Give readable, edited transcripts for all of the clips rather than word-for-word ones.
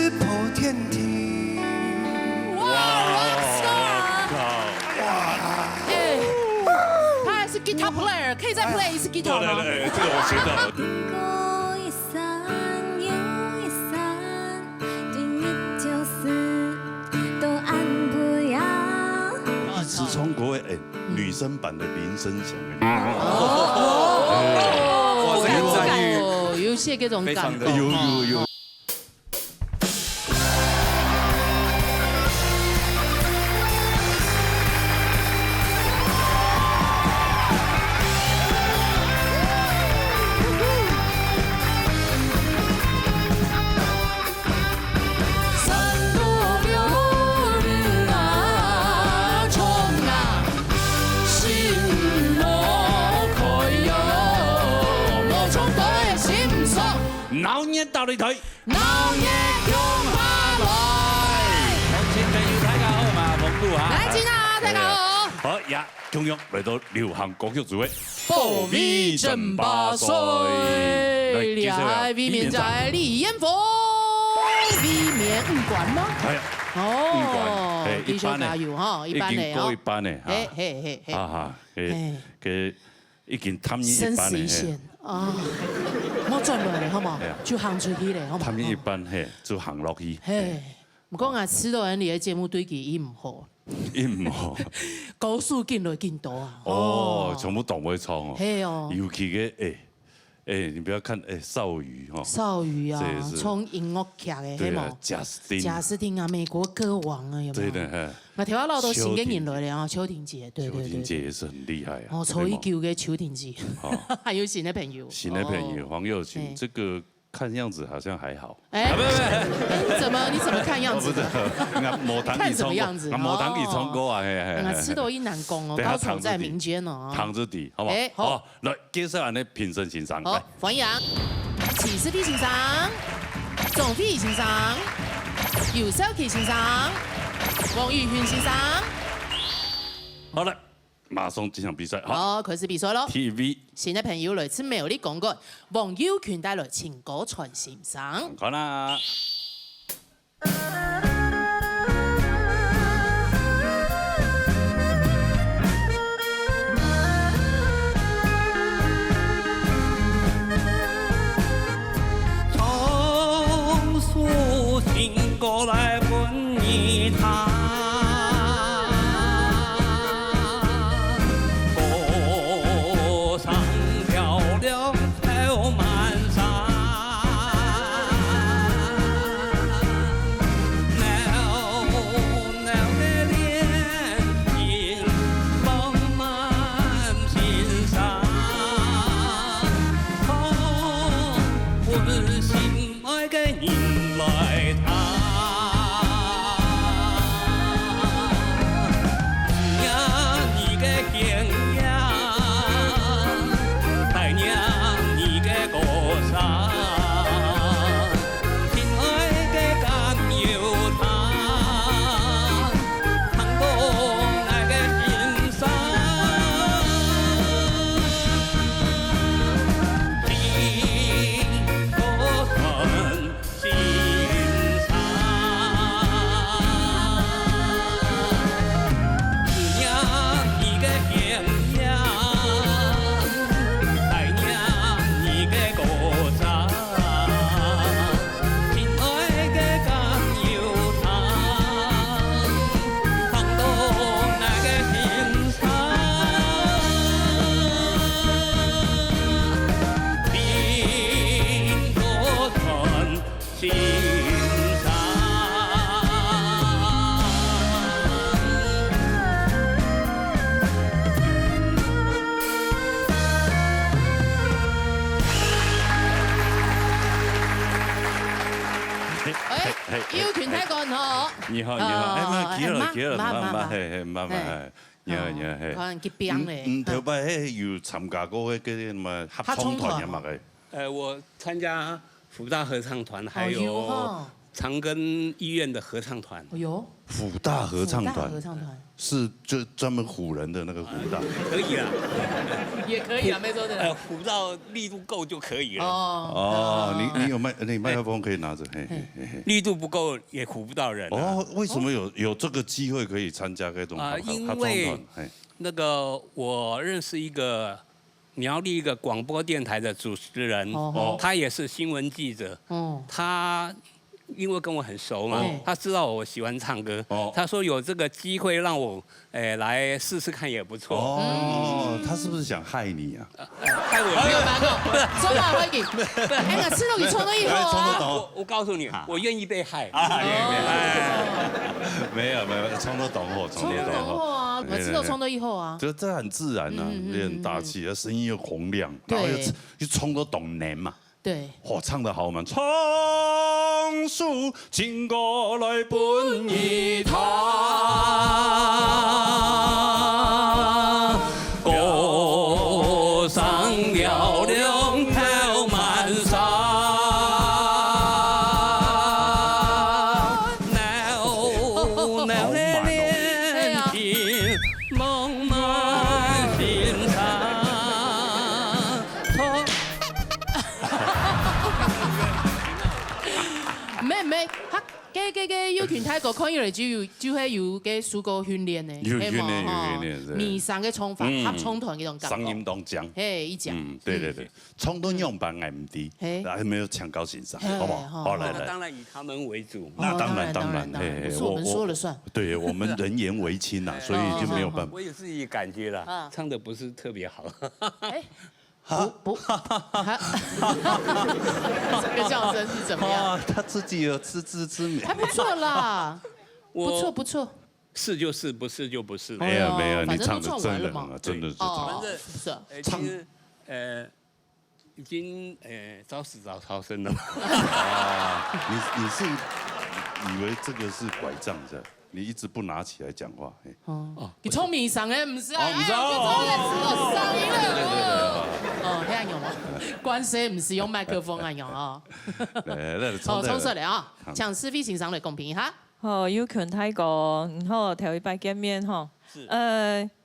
石破天惊。哇 哎，他还是 guitar player， 可以再 play 一次 guitar 吗？对，这个我学到。过一山又一山，对你就是都按不要。一直冲过女生版的林声祥。哇，这个赞誉哦，有些这种感动。有。老年到你腿，老爷共下來。鄉親朋友大家好嘛，蒙古嚇。來，請啊，大家好。好呀，今日嚟到流行歌曲組嘅保味真巴水，厲害！味面在李彥峰，味面五官嗎？係啊，哦，繼續加油哈，一般嚟過一般嘅嘿嘿嘿嘿，啊嘅已經探一生般嘅死線。啊，我轉落嚟好冇？就行出去咧，好冇？探一般嘿，就行落去。嘿，唔講啊，遲到人哋嘅節目對佢伊唔好，伊唔好。高速見來見到啊。哦，全部動會唱哦。係哦。尤其嘅你不要看少宇哈。少宇啊，從音樂劇嘅係冇？賈斯汀啊，美國歌王啊，有冇？對的，我條老都新嘅人來了啊，邱婷姐，對。邱婷姐也是很厲害啊。哦，曹一九嘅邱婷姐，還有新的朋友。新的朋友黃又群，這個看樣子好像還好。哎，你怎麼看樣子？看什麼樣子？冇堂弟唱歌啊，吃多一難講哦，高手在民間哦。躺着底，好唔好？好，來介紹下你評審欣賞。好，黃奕齊師弟欣賞，總飛欣賞，尤少琪欣賞，黃玉軒欣賞。好了，馬上進行比賽。好，開始比賽咯。TV 新的朋友來自美麗廣告，黃耀權帶來情歌傳欣賞。好啦。过来问一趟，坡上漂流还有满山，袅的脸睛放满心上，我心爱的人来探。耀權睇過我。你好，慢，你好，可能結冰咧。頭擺有參加過嗰啲什麼合唱團嘅嘛嘅？我參加福大合唱團，還有长庚医院的合唱团。哎呦，辅大合唱辅大团合唱团是就专门唬人的那个辅大。可以啦，也可以啊，没错的。唬到力度够就可以了。哦，你有你麦克风可以拿着，嘿嘿嘿。力度不够也唬不到人。哦，为什么有这个机会可以参加这种合唱团？那个我认识一个苗栗一个广播电台的主持人，他也是新闻记者，他因为跟我很熟嘛，他知道我喜欢唱歌，他说有这个机会让我来试试看也不错。哦，他是不是想害你啊？害我没有难哦，冲啊欢迎！哎呀，吃肉你冲了以后啊，我告诉你，我愿意被害。没有，冲都懂我，冲都懂我啊，吃肉冲了以后啊，这很自然啊，也很大气，声音又洪亮，然后又冲都懂年嘛。对，唱得好嘛！唱书情歌来奔一趟，歌声嘹亮飘满山，袅袅的莲萍蒙满心肠。咩，佢有權泰國抗疫嚟就係有嘅數個訓練呢，有訓練，迷上嘅衝法，合衝團嗰種感覺。聲音當講，一講，對，衝都用班愛唔低，還沒有搶高欣賞，好不好？好來，當然以他們為主。那當然，是我們說了算。對，我們人言為親呐，所以就沒有辦法。我有自己感覺啦，唱得不是特別好。不，這個相聲是怎麼樣？他自己有自知之明，還不錯啦，不錯。是就是，不是就不是。沒有，你唱的真的很，真的是唱。已經早死早超生了嘛。你是以為這個是拐杖的？你一直不拿起來講話。你聰明上嘅唔是啊？唔是這樣用嗎？關係唔是用麥克風啊用啊。衝出嚟啊！請師傅先生嚟公平一下。有權睇過，然後頭一拜見面嗬。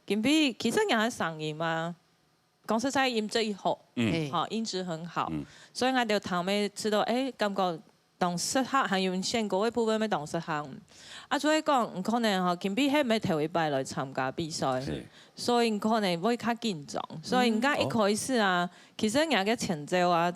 今比其實人係聲音嘛，講實在音質一好，音質很好，所以我哋頭尾知道感覺同適合，還有選歌嘅部分咪同適合。所以講唔可能嗬，今比係咪頭一拜來參加比賽，所以可能會較緊張。所以人家一開始啊，其實人家嘅前奏啊，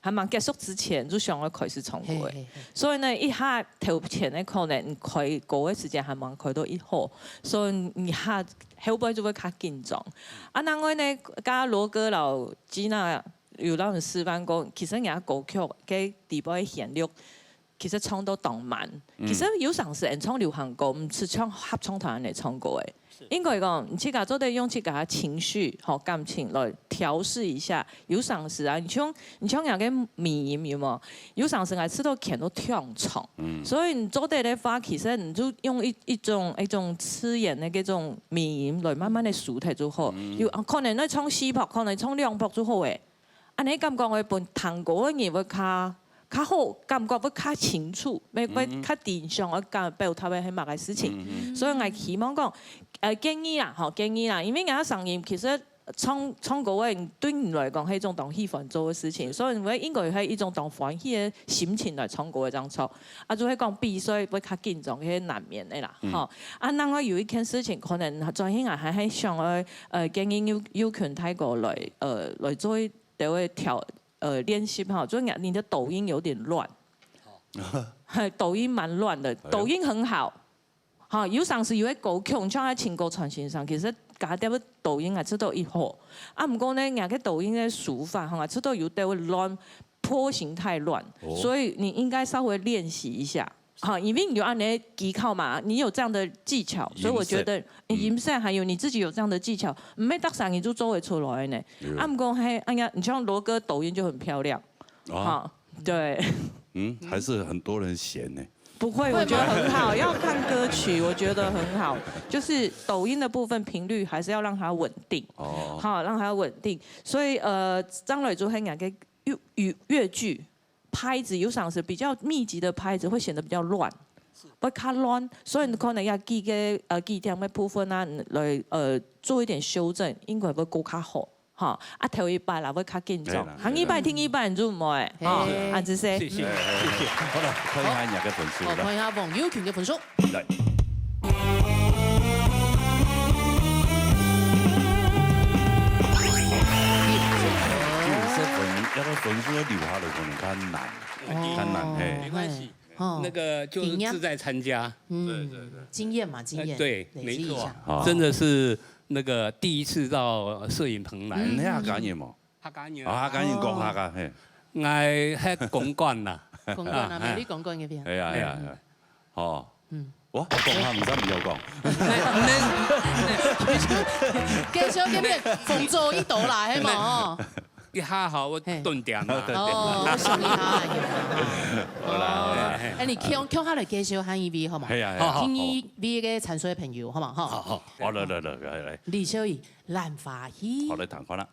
還蠻結束之前就想要開始唱歌嘅，所以呢一下頭前呢可能開歌嘅時間還蠻開到一號，所以一下後背就會較緊張。另外呢，加羅哥老吉娜有讓人示範過，其實人家歌曲嘅地步嘅旋律。其實唱到動漫，其實有時是人唱流行歌，唔是唱合唱團嚟唱歌嘅。應該講，你自己做得用自己嘅情緒和感情來調試一下。有時是啊，你唱人嘅迷音有冇？有時是係吃到甜都跳唱，所以你做得嘅話，其實你就用一種刺眼嘅嗰種迷音來慢慢地熟睇就好。有可能你唱四拍，可能唱兩拍就好嘅。你感覺我本彈歌嘅嘢會較好，感覺會較清楚，會較定上我講表達嘅係乜嘅事情，所以我希望講建議啦，因為人家聲音其實唱歌嘅對你來講係一種當喜歡做嘅事情，所以我應該係一種當歡喜嘅心情來唱歌嘅這樣做。就係講比賽會較緊張嘅難免嘅啦，另外有一件事情可能在興係喺上嘅建議有權泰國來做一條練習哈，就你的抖音有點亂，抖音蠻亂的，抖音很好，有時是有啲歌曲唱喺情歌傳線上，其實加啲抖音係出到一好，唔過呢，人嘅抖音嘅手法係出到有啲亂，波形太亂，所以你應該稍微練習一下。因為你有按你的技巧嘛，你有這樣的技巧，所以我覺得音色還有你自己有這樣的技巧，唔係得上你就做會出來呢。唔過你像羅哥抖音就很漂亮，對。還是很多人嫌呢。不會，我覺得很好，要看歌曲，我覺得很好。就是抖音的部分頻率還是要讓它穩定，讓它穩定。所以張磊做係人嘅粵劇。拍子有上是比较密集的拍子会显得比较乱。会较乱，所以你可能要记个记点的部分啊，来做一点修正，应该会更较好。哈，啊头一摆啦会较紧张，行一摆听一摆就唔会，哈，安子说。谢谢，谢谢。好了，看一下你嘅分数好，看一下王友權嘅分數。来。要個分數要留下來可能較難，較難嘿。没关系，那个就是志在参加，对，經驗嘛，經驗，对，累没错積一下。，真的是那个第一次到攝影棚來，你下感應冇？客家人，啊，感應講下噶，嘿。我喺公館啦，公關啊，咪你公關嘅邊？係啊係啊係啊，哦。我講下唔使唔有講。繼續嘅咩？逢座一道來，係嘛？一下好我頓點啦。哦，我想一下，好啦，誒，你強下嚟介紹下呢位好嘛？係啊係啊。聽呢位嘅參賽朋友好嘛？好，我嚟。李小怡，蘭花戲。我嚟彈翻啦。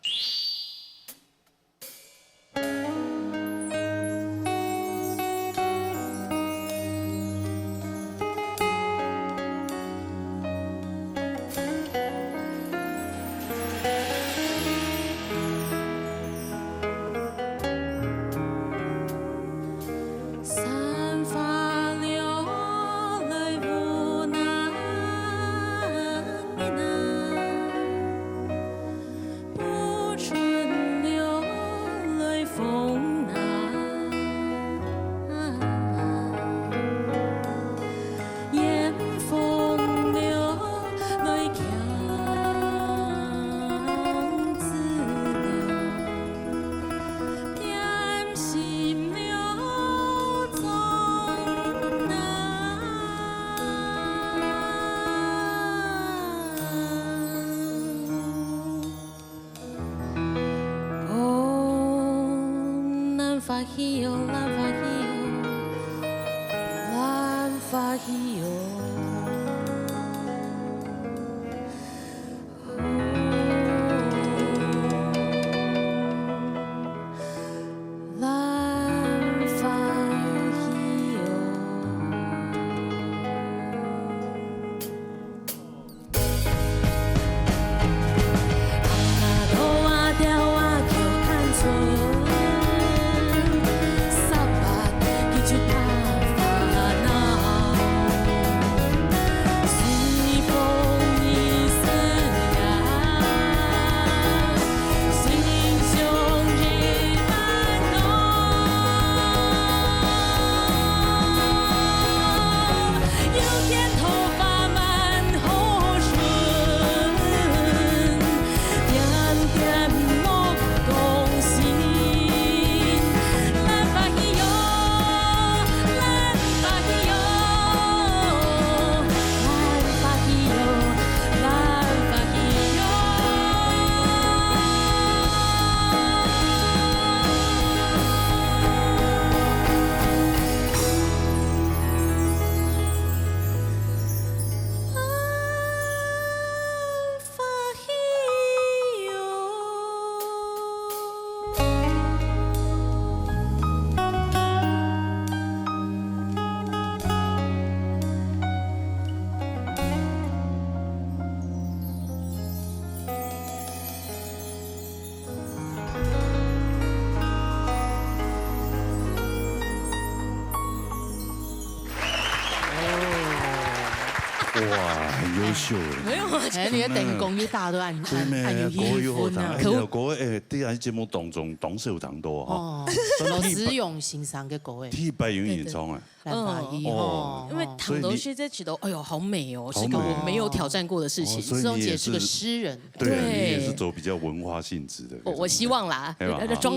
哇，很优秀没有啊，哎，你的電工與大家都按有喜歡啊。可惡，各位啲喺節目當中懂少當多哦，都使用欣賞嘅歌誒。替白雲演唱啊。蘭花戲哦，因為唐德軒在起到，哎呦，好美哦，是個我沒有挑戰過的事情。師兄姐是個詩人，對，你也是走比較文化性質的。我希望啦，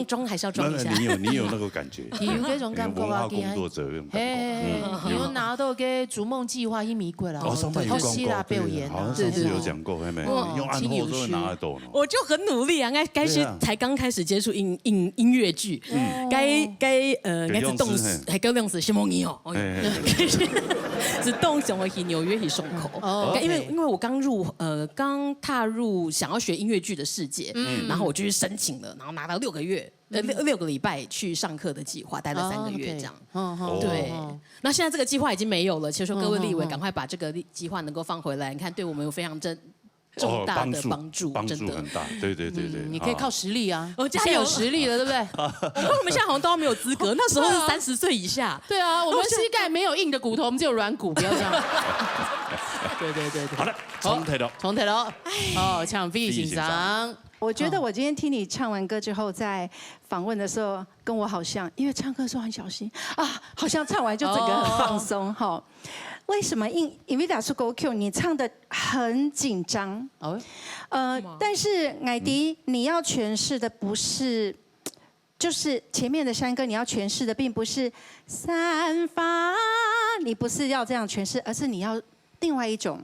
裝還是要裝一下。你有那個感覺，有嗰種感覺啊，文化工作者咁。有拿到嘅《逐夢計劃》一米貴啦，有希臘表演，好像上次有講過，係咪？用暗號都會拿得到。我就很努力啊，該是才剛開始接觸音樂劇，該是動詞，係夠樣子，是夢兒哦。是動什麼？去紐約去送口，因為我剛踏入想要學音樂劇的世界，然後我就去申請了，然後拿到6個月。6个礼拜去上课的计划，待了3个月这样。对。哦那现在这个计划已经没有了，其实说各位立委赶快把这个计划能够放回来，你看对我们有非常重大的帮助，帮真的助很大。对对对对，你可以靠实力啊，哦加油现在有实力了，对不对？我们现在好像都没有资格，那时候是30岁以下。对啊，我们膝盖没有硬的骨头，我们只有软骨，不要这样。对。好了，重提咯，重提咯。哦，抢 B 欣赏。我觉得我今天听你唱完歌之后，在访问的时候跟我好像，因为唱歌的时候很小心啊，好像唱完就整个很放松哈。为什么？Invida Sugo Q 你唱的很紧张，但是乃迪你要诠释的不是，就是前面的山歌你要诠释的并不是散发，你不是要这样诠释，而是你要另外一种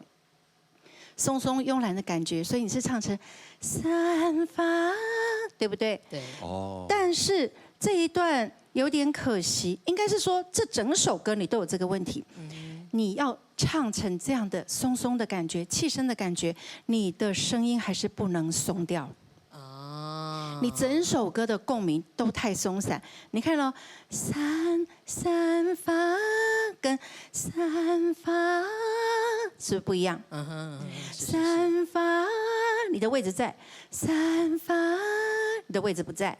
松松慵懒的感觉，所以你是唱成散发，对不对？对。哦。但是这一段有点可惜，应该是说这整首歌你都有这个问题。你要唱成这样的松松的感觉、气声的感觉，你的声音还是不能松掉。你整首歌的共鸣都太松散。你看咯，散发跟散发是不是不一样？散发，你的位置在；散发，你的位置不在。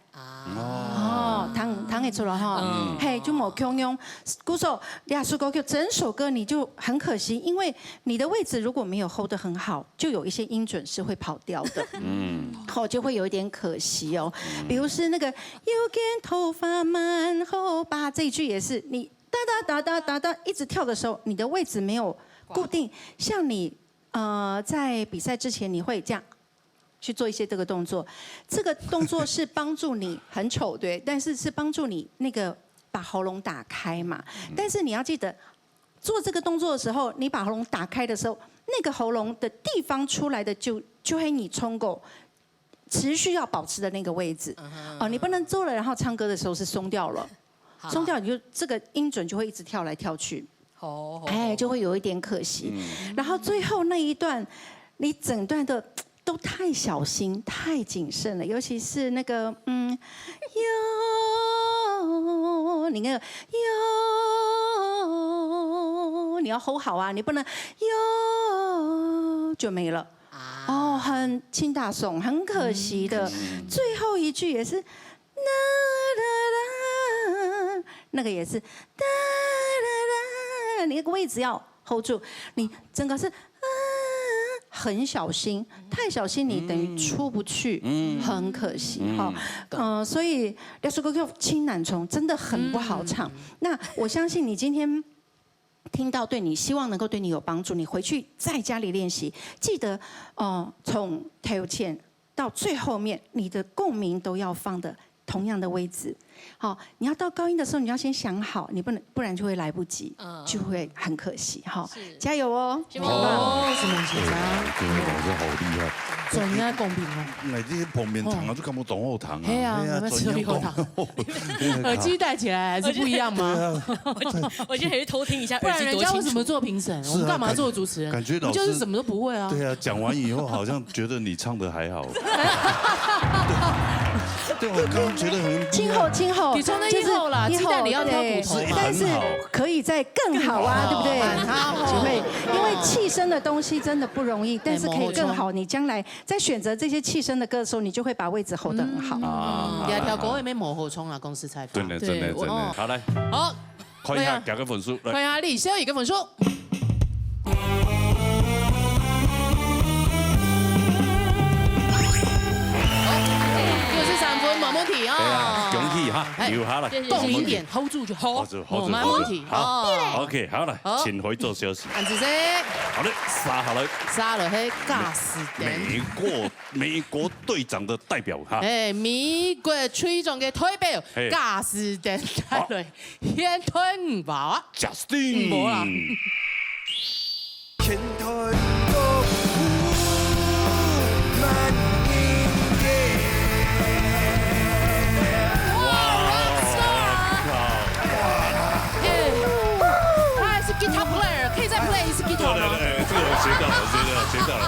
糖给出了哈，嘿，就某空庸，鼓手亚苏高 Q 整首歌你就很可惜，因为你的位置如果没有 hold 得很好，就有一些音准是会跑掉的，就会有一点可惜哦。比如是那个有根头发蛮后把这一句也是，你哒一直跳的时候，你的位置没有固定，像你在比赛之前你会这样。去做一些这个动作，这个动作是帮助你很丑对，但是是帮助你那个把喉咙打开嘛。但是你要记得，做这个动作的时候，你把喉咙打开的时候，那个喉咙的地方出来的就会你冲够，持续要保持的那个位置。你不能做了，然后唱歌的时候是松掉了，松掉你就这个音准就会一直跳来跳去，就会有一点可惜。然后最后那一段，你整段的。都太小心、太谨慎了，尤其是那个你那个你要 hold 好啊，你不能就没了。很轻大颂，很可惜的。最后一句也是那个也是你那个位置要 hold 住，你整个是。很小心，太小心你等于出不去，很可惜哈。所以廖叔哥哥青南虫真的很不好唱。那我相信你今天听到对你希望能够对你有帮助，你回去在家里练习，记得从头前到最后面，你的共鸣都要放的同样的位置。好，你要到高音的时候，你要先想好，你不然就会来不及，就会很可惜。好，加油哦！什么欣赏？这个老师好厉害，专业公平哦。那这些旁边糖啊，就看不懂后糖啊。对啊，我们吃后糖。耳机戴起来还是不一样吗？我今天还是偷听一下，不然人家为什么做评审？我们干嘛做主持人？感觉老师就是什么都不会啊。对啊，讲完以后好像觉得你唱的还好。对，我刚刚觉得很今后，你从那以后啦，鸡蛋里要挑骨头嘛，但是可以再更好啊，对不对？就会因为气声的东西真的不容易，但是可以更好。你将来在选择这些气声的歌的时候，你就会把位置 hold 得很好。也挑歌也没模糊冲啊，公司采访。真的，好来，好，看一下，给个分数，看一下李修一个分数。没问题啊，恭喜哈，留下来，共鸣点 hold 住就好，没问题。好 ，OK， 好了，请回做休息。安子生，好的，杀了黑尬死的美国队长的代表哈，美国队长的代表尬死的带来先吞吧 ，Justin， 无啦。Guitar player 可以再 play 一次 guitar 吗？对，这个我学到了。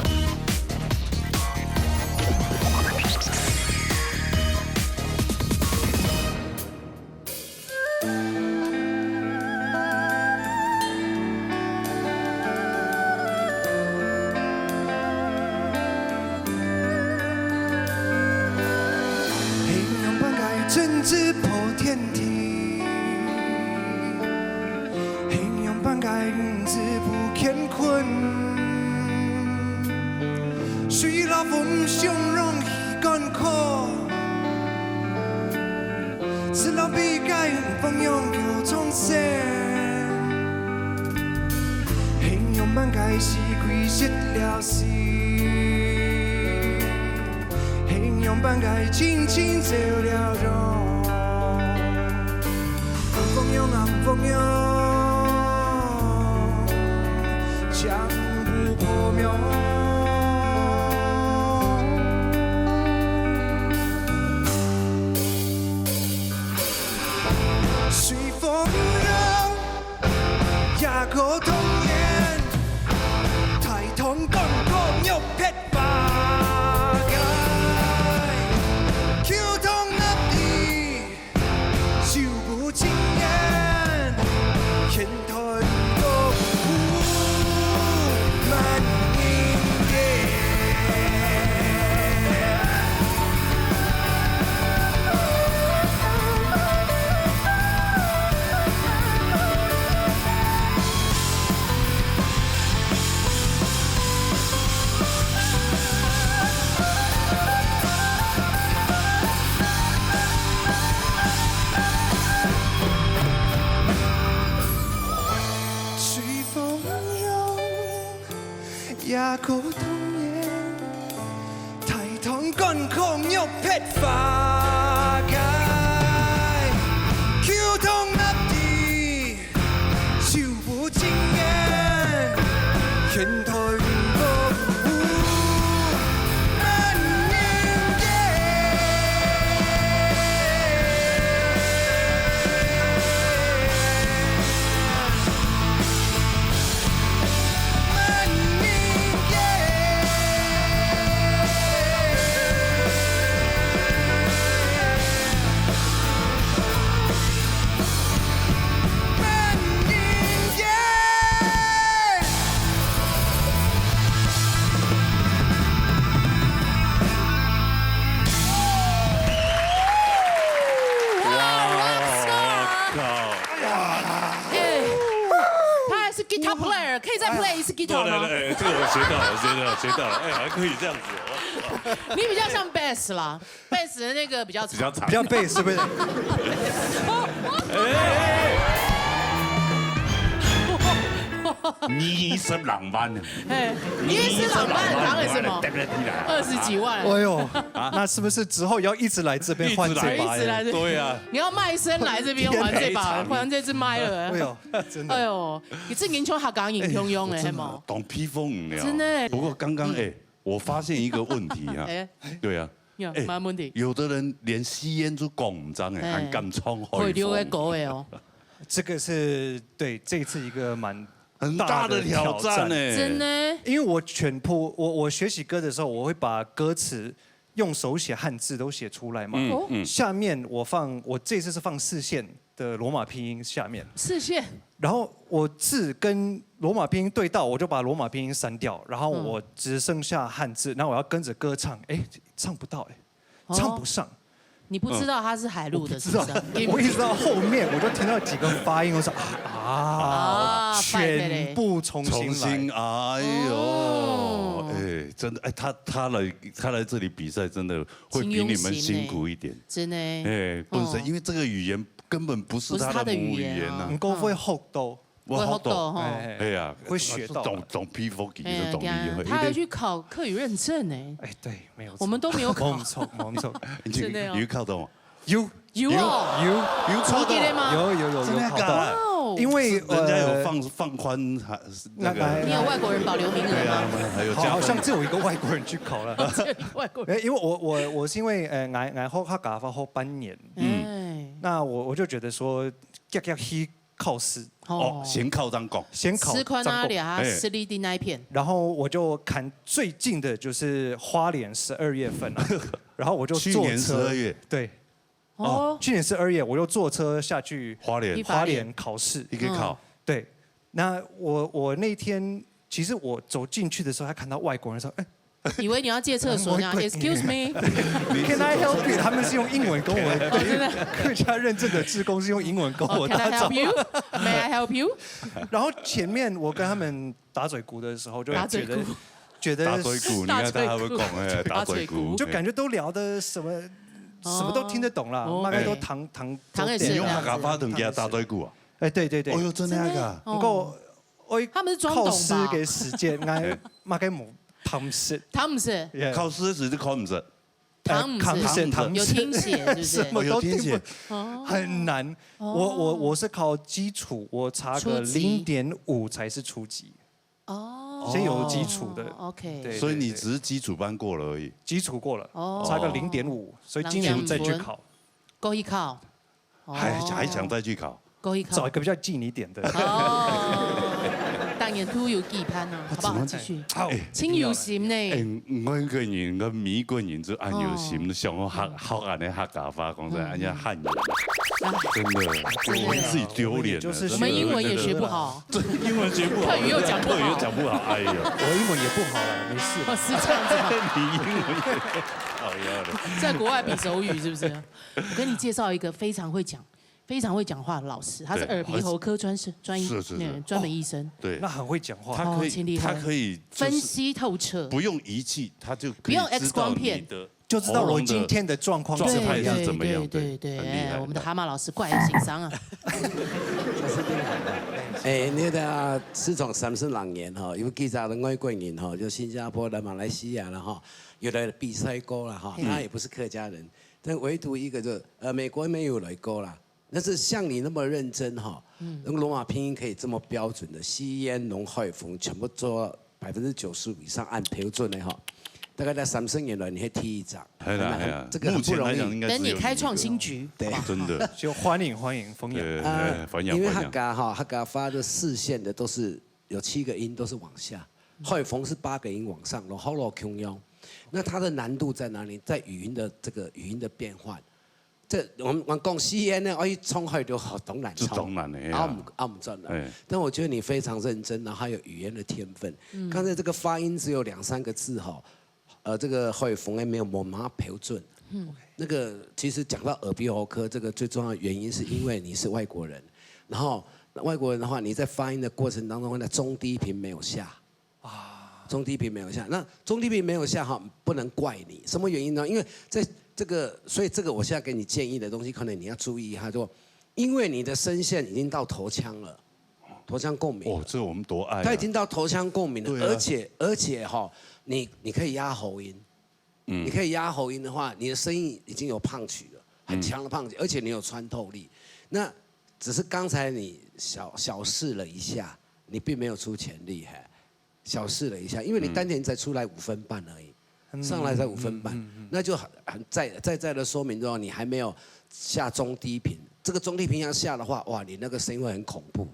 乾坤。雖那風相容易乾涸，只老比該風擁有重生。hình容半解是鬼失了事，形容半解輕輕走了容。風湧啊風湧，江湖破渺。隨風搖，也可童年，抬頭講講又撇花街，橋頭立地，手不盡眼，天台歌舞滿人間。也可童年，抬頭講講又撇花街，橋頭立地，手不盡眼，天台歌舞滿人間。Guitar player 可以再 play 一次 guitar 吗？对，这个我学到了，哎，还可以这样子。你比较像 bass 啦，bass 的那个比较长，比较bass 是不是？你是浪漫的，哎，你是浪漫，浪了什么？20几万。哎呦，那是不是之后要一直来这边换这把？一直来这边。对呀。你要卖身来这边还这把，还这支麦了。哎呦，真的。哎呦，你这年轻还讲引汹涌哎，嘛。懂披风了。真的。不过刚刚我发现一个问题啊。对啊。什么问题？有的人连吸烟都讲脏哎，还敢冲会丢个狗哎哦。这个是对这一次一个很大的挑战呢，真的。因为我全部我学习歌的时候，我会把歌词用手写汉字都写出来嘛。下面我这次是放4线的罗马拼音下面。4线。然后我字跟罗马拼音对到，我就把罗马拼音删掉，然后我只剩下汉字，然后我要跟着歌唱，唱不到唱不上。你不知道他是海陆的，是不是？我一直到后面，我就听到几个发音，我说全部重新来。哎呦，真的，他来这里比赛，真的会比你们辛苦一点。真的。本身因为这个语言根本不是他的母语言呐。唔够会好多。会好多哈，会学到，懂披风，懂厉害。他要去考客语认证呢。对，没有错。我们都没有考。没错。真的哦。有考到吗？有考到吗？有考到。因为人家有放宽那个。你有外国人保留名额吗？对啊，还有好像只有一个外国人去考了。外国人。因为我是因为我好他搞发后半年，那我就觉得说考试先考张拱，先考吃宽那里啊，实力的那一片。然后我就看最近的就是花莲12月份了，然后我就坐车。去年12月。对。去年12月我又坐车下去花莲考试，你可以考。对。那我那天其实我走进去的时候，还看到外国人说，以为你要借厕所呢？Excuse me， Can I help you？ 他们是用英文跟我，真的客家认证的志工是用英文跟我 Can 打 I 招 help 呼。 you？May I help you？然后前面我跟他们打嘴鼓的时候，就觉得打嘴鼓，你看他还会讲哎，打嘴鼓，就感觉都聊的什么都听得懂啦，大概都糖也是你用客家话同佢打嘴鼓啊？哎，对对对。哦哟，真的噶。不过我他们是装懂吧靠诗嘅時間，嗌馬雞冇氹識，他们是考試時就考唔實，他们有听寫，是不是？麼都聽有聽寫不，很難。我是考基礎，我查個0.5才是初級。哦，先有基礎的。 OK，對，所以你只是基礎班過了而已。基礎過了，查個0.5，所以今年再去考。高一考，還想再去考？高一考，找一個比較近一點的。當然都有期盼啊，好不好？繼續。好，請有心呢。我個人個美國人就按有心，像我學按的客家話，講真，人家漢人，真的，我自己丟臉了。我們英文也學不好，英文學不好，客語又講不好，客語又講不好，哎呦，我英文也不好了，沒事。哦，是這樣子嗎？你英文也好呀的。在國外比手語是不是？我跟你介紹一個非常會講話的老師，他是耳鼻喉科專門醫生。對，那很會講話。他可以分析透徹，不用儀器，他就不用 X 光片，就知道我今天的狀況是怎麼樣。怎麼樣？對，我們的蛤蟆老師怪欣賞啊。你的是從30人哈，有幾個的外國人哈，就新加坡的、馬來西亞了哈，有的比賽過了哈，他也不是客家人，但唯獨一個就美國沒有來過了。但是像你那麼認真哈，用羅馬拼音可以這麼標準的，西煙、農海風全部做95%以上按標準的哈，大概在30年內你會踢一掌。係啦，這個很不容易。等你開創新局，對，真的。就歡迎馮陽。因為客家發的4線的都是有7個音都是往下，海風是8個音往上，然後落中央。那它的難度在哪裡？在語音的這個語音的變換。這我們講西煙呢，一衝開就好當然唱，啱唔真的。但我覺得你非常認真，然後還有語言的天分。剛才這個發音只有2-3個字哈，這個海風也沒有冇馬標準。那個其實講到耳鼻喉科，這個最重要的原因是因為你是外國人，然後外國人的話，你在發音的過程當中，那中低頻沒有下。中低頻沒有下，那中低頻沒有下哈，不能怪你，什麼原因呢？因為在這個，所以這個我現在給你建議的東西，可能你要注意一下，就因為你的聲線已經到頭腔了，頭腔共鳴。哦，這個我們多愛。它已經到頭腔共鳴了，而且哈，你可以壓喉音，你可以壓喉音的話，你的聲音已經有punch了，很強的punch，而且你有穿透力。那只是剛才你小試了一下，你並沒有出全力哈。小試了一下，因為你丹田才出來5分半而已，上來才5分半，那就很在的說明之後，你還沒有下中低頻。這個中低頻要下的話，哇，你那個聲音會很恐怖，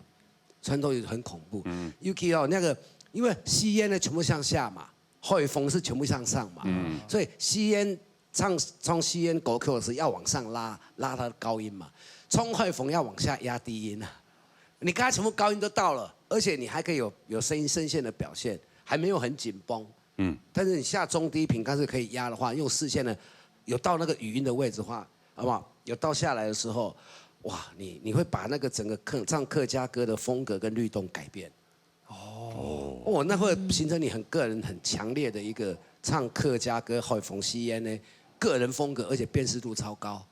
穿透力很恐怖。尤其哦，那個因為吸煙呢全部向下嘛，海風是全部向上嘛，所以吸煙從吸煙狗口時要往上拉它的高音嘛，衝海風要往下壓低音啊。你剛才全部高音都到了，而且你還可以有聲線的表現，還沒有很緊繃。但是你下中低頻，但是可以壓的話，用視線呢，有到那個語音的位置的話，好不好？有到下來的時候，哇，你會把那個整個唱客家歌的風格跟律動改變。哦，那會形成你很個人很強烈的一個唱客家歌海風吸煙呢。個人風格，而且辨識度超高。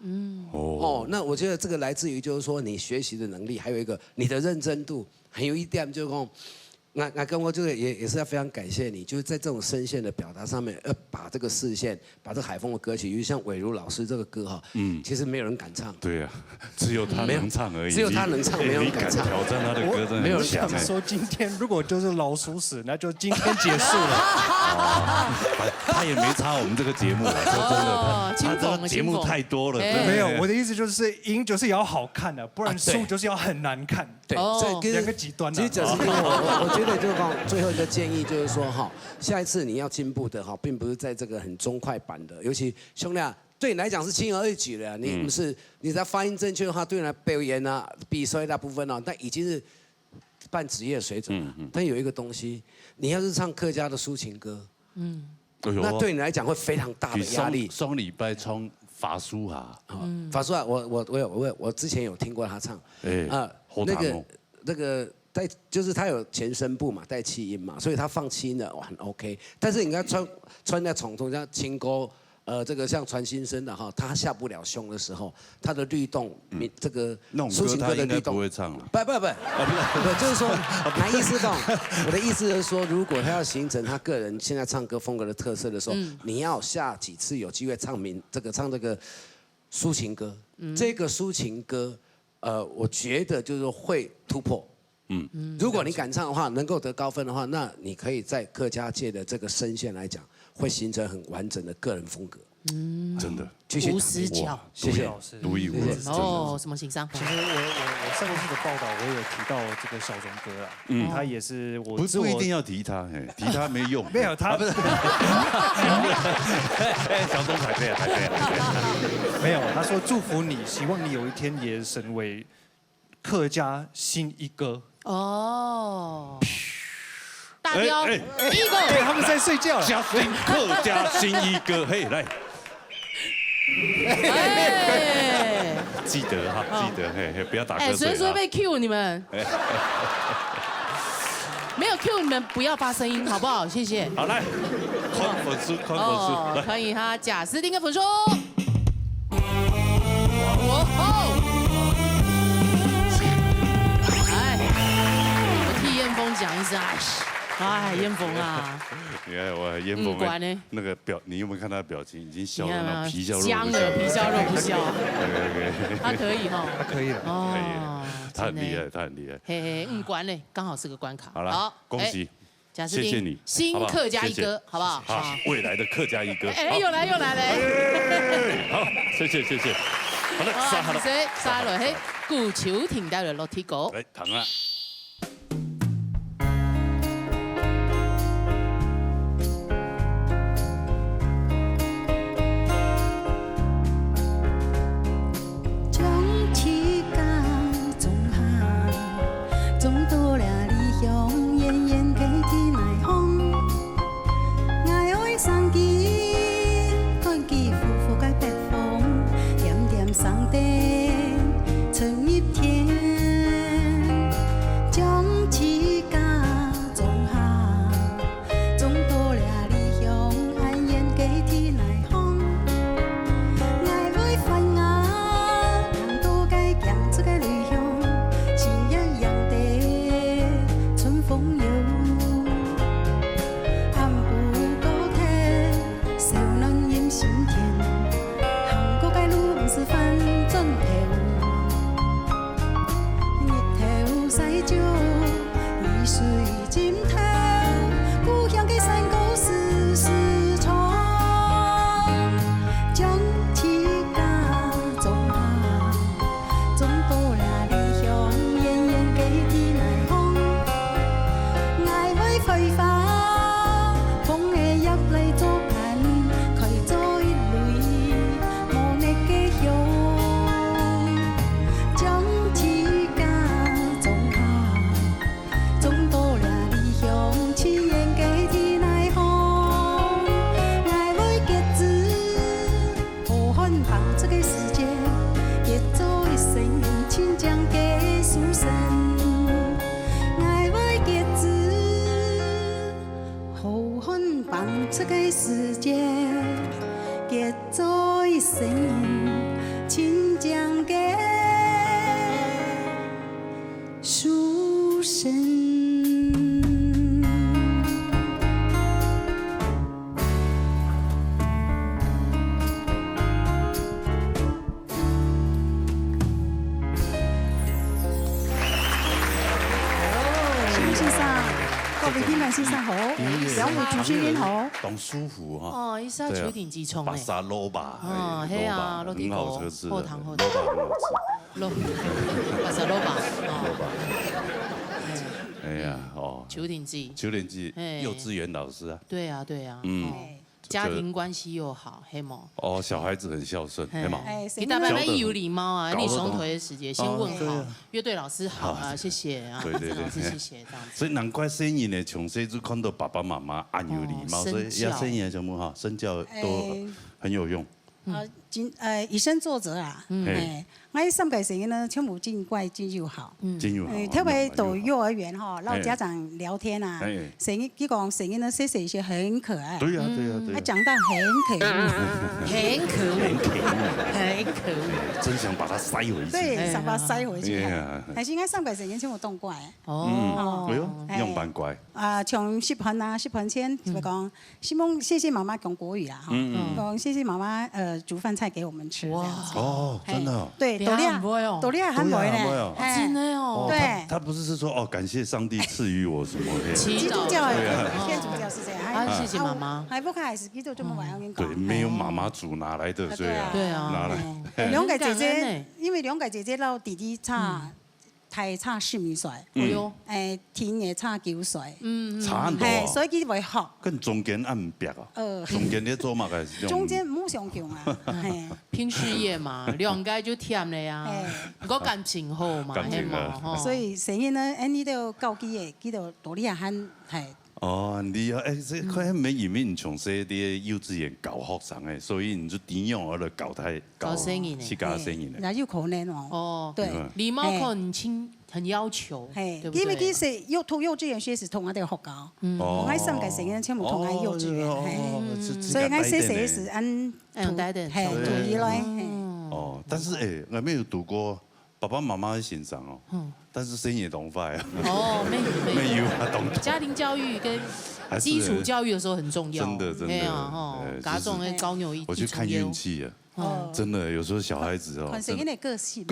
那我覺得這個來自於就是說你學習的能力，還有一個你的認真度。還有一點就是講，跟我這個也是要非常感謝你，就是在這種聲線的表達上面，把這個視線，把這海風的歌曲，尤其像偉如老師這個歌哈，其實沒有人敢唱。對啊，只有他能唱而已。只有他能唱，沒有人敢唱。挑戰他的歌真的很強。我想說今天如果就是老鼠屎，那就今天結束了。他也沒差我們這個節目，說真的，他這個節目太多了。沒有，我的意思就是贏就是要好看的，不然輸就是要很難看。對，兩個極端。其實只是我覺得就講最後一個建議就是說哈，下一次你要進步的哈，並不是在這個很中快板的，尤其兄弟啊，對你來講是輕而易舉的，你不是你在發音正確的話，對你來表演啊、比賽大部分哦，但已經是半職業水準了。但有一個東西，你要是唱客家的抒情歌，那对你来讲会非常大的压力。双礼拜冲法书啊，法书啊，我之前有听过他唱，那个带就是他有前声部嘛，带气音嘛，所以他放气音的很 OK。但是你看穿在重重像青沟。这个像传新生的哈，他下不了胸的时候，他的律动，这个抒情歌的律动不会唱了。不，就是说，哪意思懂？我的意思是说，如果他要形成他个人现在唱歌风格的特色的时候，你要下几次有机会唱这个抒情歌，这个抒情歌，我觉得就是会突破。如果你敢唱的话，能够得高分的话，那你可以在客家界的这个声线来讲。会形成很完整的个人风格，真的，无死角，谢谢老师，独一无二。哦，什么情商？其实我上一次的报道，我有提到这个小钟哥啦，他也是我不一定要提他，提他没用，没有他不是，小钟排队，没有，他说祝福你，希望你有一天也成为客家新一哥。哦。大雕，一个，对，他们在睡觉了。嘉兴客家新一哥，嘿，来，记得哈，记得，嘿，不要打瞌睡。随时被 Q 你们，没有 Q 你们不要发声音，好不好？谢谢。好，来，宽粉丝，可以哈，贾斯汀跟粉叔。哎，我替燕峰讲一声，哎，燕峰啊！你看我燕峰那个你有没有看他的表情？已经笑到皮笑肉不笑。僵了，皮笑肉不笑。对，他可以哈，他可以了，哦，他很厉害，他很厉害。嘿，关嘞，刚好是个关卡。好了，恭喜，谢谢你，新客家一哥，好不好？好，未来的客家一哥。哎，又来嘞。好，谢谢。好了，沙落去，古球停到了落地狗。来，糖啊。这个世界，结做一生，亲像个书生。先生好，两位主持人好，懂舒服哈。哦，一下九鼎鸡葱巴萨罗巴，嘿啊，很好吃，后堂罗巴很好吃。巴萨罗巴，哎呀，哦，九鼎鸡，幼稚园老师啊。对啊，对啊，家庭关系又好，黑毛。哦，小孩子很孝顺，黑毛。你大半有礼貌啊，你双腿的时间先问好，乐队老师好啊，谢谢啊，对对对，老师谢谢这样子。所以难怪生意呢，从小就看到爸爸妈妈很有礼貌，所以要生意的什么哈，身教都很有用。以身作则啊，我3个生囡呢，全部真乖真友好，真友好。特别到幼儿园哈，让家长聊天啊，生囡讲生囡呢，谢谢一些很可爱。对呀对呀对呀。他讲到很可爱，很可爱，很可爱，真想把它塞回去。对，想把它塞回去。但是我3个生囡全部动乖。哦，哎呦，用蛮乖。从10分啊，10分前就讲，希望谢谢妈妈讲国语啦，哈，讲谢谢妈妈煮饭菜给我们吃这样子。哦，真的。对，多利亚很会呢，真的哦。对，他不是说哦，感谢上帝赐予我什么？基督教天主教是这样，谢谢妈妈。还不开始基督这么晚跟对，没有妈妈煮哪来的？对啊，哪来？2个姐姐，因为2个姐姐老弟弟差。台差12岁，天也差9岁，差很多，所以佢袂學。跟中間按唔逼啊？中間你做嘛個？中間唔好上強啊，拼事業嘛，2個就忝咧啊，個感情好嘛，係嘛？所以成日呢，你都教佢嘅，佢就多啲喊係。哦，你這佢沒因為你從細啲幼稚園搞學生誒，所以你就點樣我嚟搞生意呢？去搞生意呢？那有可能哦。哦，對，禮貌很要求，對不對？因為佢是讀幼稚園學時同我哋學教，我喺3個成日全部同喺幼稚園，所以我細細時按同意來。哦，但是我沒有讀過爸爸媽媽的欣賞哦。但是生意懂快啊！哦，沒有啊，懂。家庭教育跟基礎教育的時候很重要，真的。家中的高牛一。我去看運氣啊，真的有時候小孩子哦，看生嘅個性。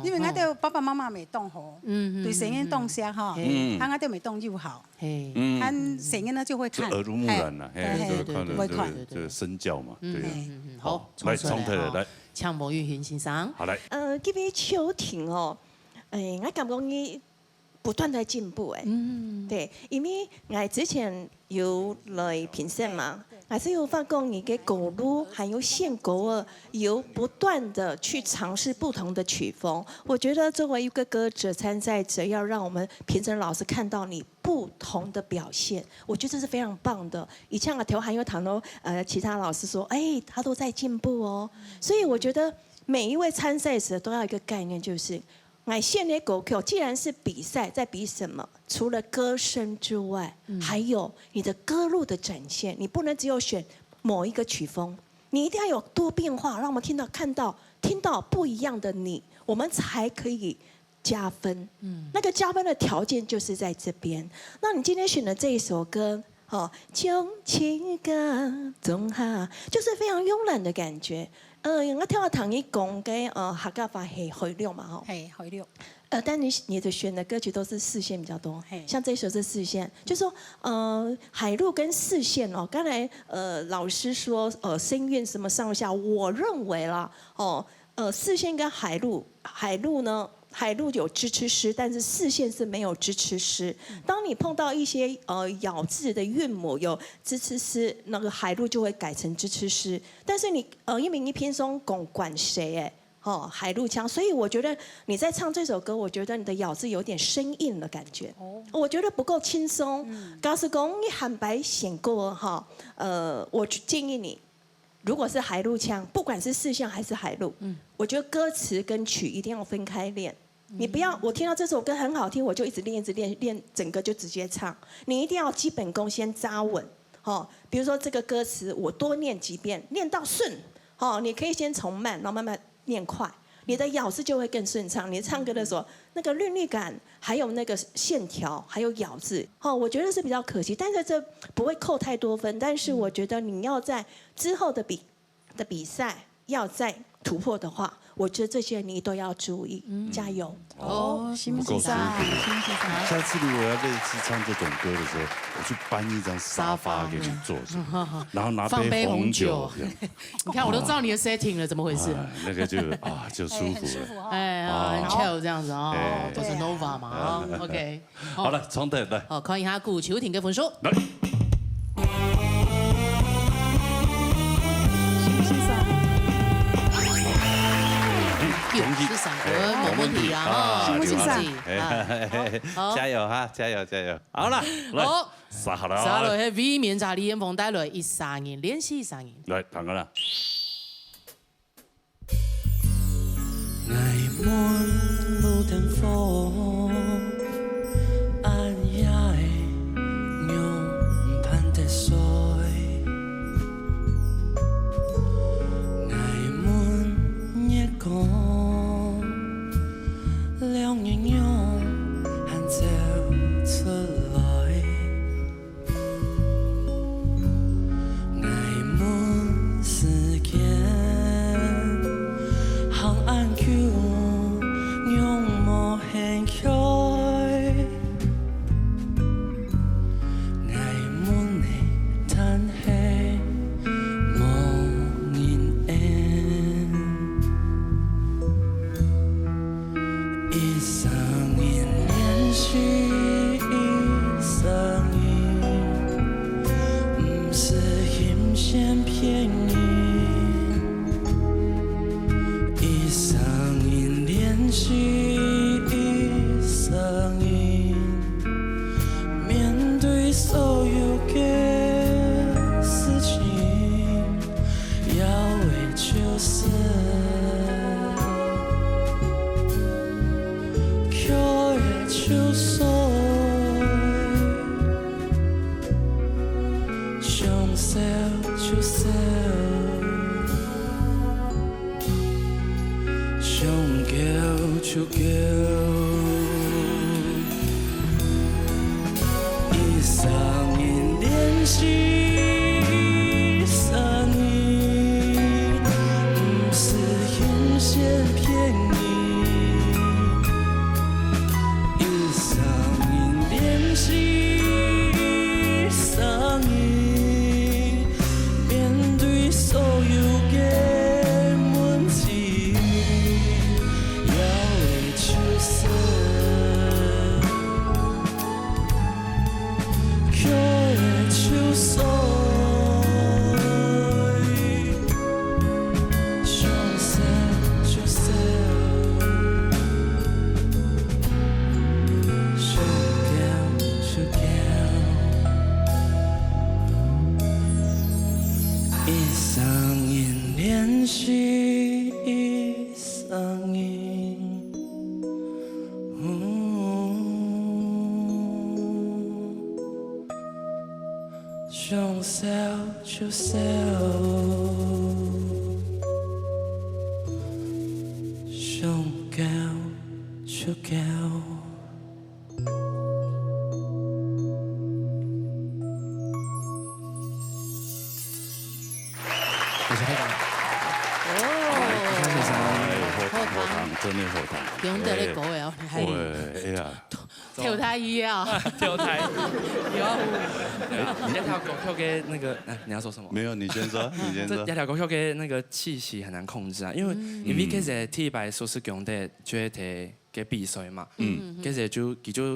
因為我哋爸爸媽媽未當好，對生嘅當下哈，我哋未當友好，看生嘅呢就會看。耳濡目染啦，會看這個身教嘛，對。好，來從頭來，锵博玉雲先生。好來。這邊秋婷哦。我感覺你不斷在進步對，因為我之前有來評審嘛，還是有發覺你嘅歌路還有獻歌有不斷的去嘗試不同的曲風。我覺得作為一個歌者參賽者，要讓我們評審老師看到你不同的表現，我覺得這是非常棒的。以前我頭還有談到其他老師說，他都在進步哦。所以我覺得每一位參賽者都要一個概念，就是我獻的歌曲，既然是比賽，在比什麼？除了歌聲之外，還有你的歌路的展現。你不能只有選某一個曲風，你一定要有多變化，讓我們聽到不一樣的你，我們才可以加分。那個加分的條件就是在這邊。那你今天選的這一首歌，將情感總下，就是非常慵懶的感覺。我聽我唐一講嘅客家話係海陸嘛，吼。係海陸。但你的選的歌曲都是四線比較多，像這首是四線，就說海陸跟四線哦。剛才老師說聲韻什麼上下，我認為啦四線跟海陸呢？海陸有支持詩，但是四線是沒有支持詩。當你碰到一些咬字的韻母有支持詩，那個海陸就會改成支持詩。但是你因為你偏鬆講管誰海陸腔，所以我覺得你在唱這首歌，我覺得你的咬字有點生硬的感覺，我覺得不夠輕鬆。假使講你喊白選歌我建議你，如果是海陸腔，不管是四線還是海陸，我覺得歌詞跟曲一定要分開練。你不要，我聽到這首歌很好聽，我就一直練，整個就直接唱。你一定要基本功先扎穩，比如說這個歌詞，我多練幾遍，練到順，你可以先從慢，然後慢慢練快，你的咬字就會更順暢。你唱歌的時候，那個韻律感，還有那個線條，還有咬字，我覺得是比較可惜，但是這不會扣太多分。但是我覺得你要在之後的比賽要再突破的話，我覺得這些你都要注意，加油！辛苦辛苦。下次如果要類似唱這種歌的時候，我去搬一張沙發給你坐着，然後拿杯紅酒。你看，我都知道你的 setting 了，怎麼回事？那個就舒服了。很 chill 這樣子都是 Nova 嘛，OK。好了，從頭來。好，歡迎下顧秋婷嘅分數。來。上分，没问题啊！辛苦先生，加油哈，加油加油！好了，来，杀好了，杀了，迄vị面茶李彦峰带来13年，连续13年。来，弹个啦。ngày muốn lưu thành phố anh dài nhung pan tê soi ngày muốn nhẹ con leo nhẹ nhung hành dạo trở lại ngày muốn sự kiện hàng an cứu nhung mơ hẹn khói ngày muốn này tan hay mong nhìn em一sang年连续一sang年不是阴险骗你一sang年连续一sang年面对所有的事情要为就是可也就是想笑就笑想叫就叫一sang年连续一sang年不是阴险骗你一sang年连续一sang年面对所有的问题要为就是可也就是想笑就笑想叫就叫一sang年连续一sang年想笑就笑想叫就叫后堂真的后堂，不用得那狗也要还哎呀，跳台一啊，跳台。有。一条狗跳给那个，你要说什么？没有，你先说，你先说。一条狗跳给那个气息很难控制啊，因为其实铁牌所是讲的就係提嘅比賽嘛，其實就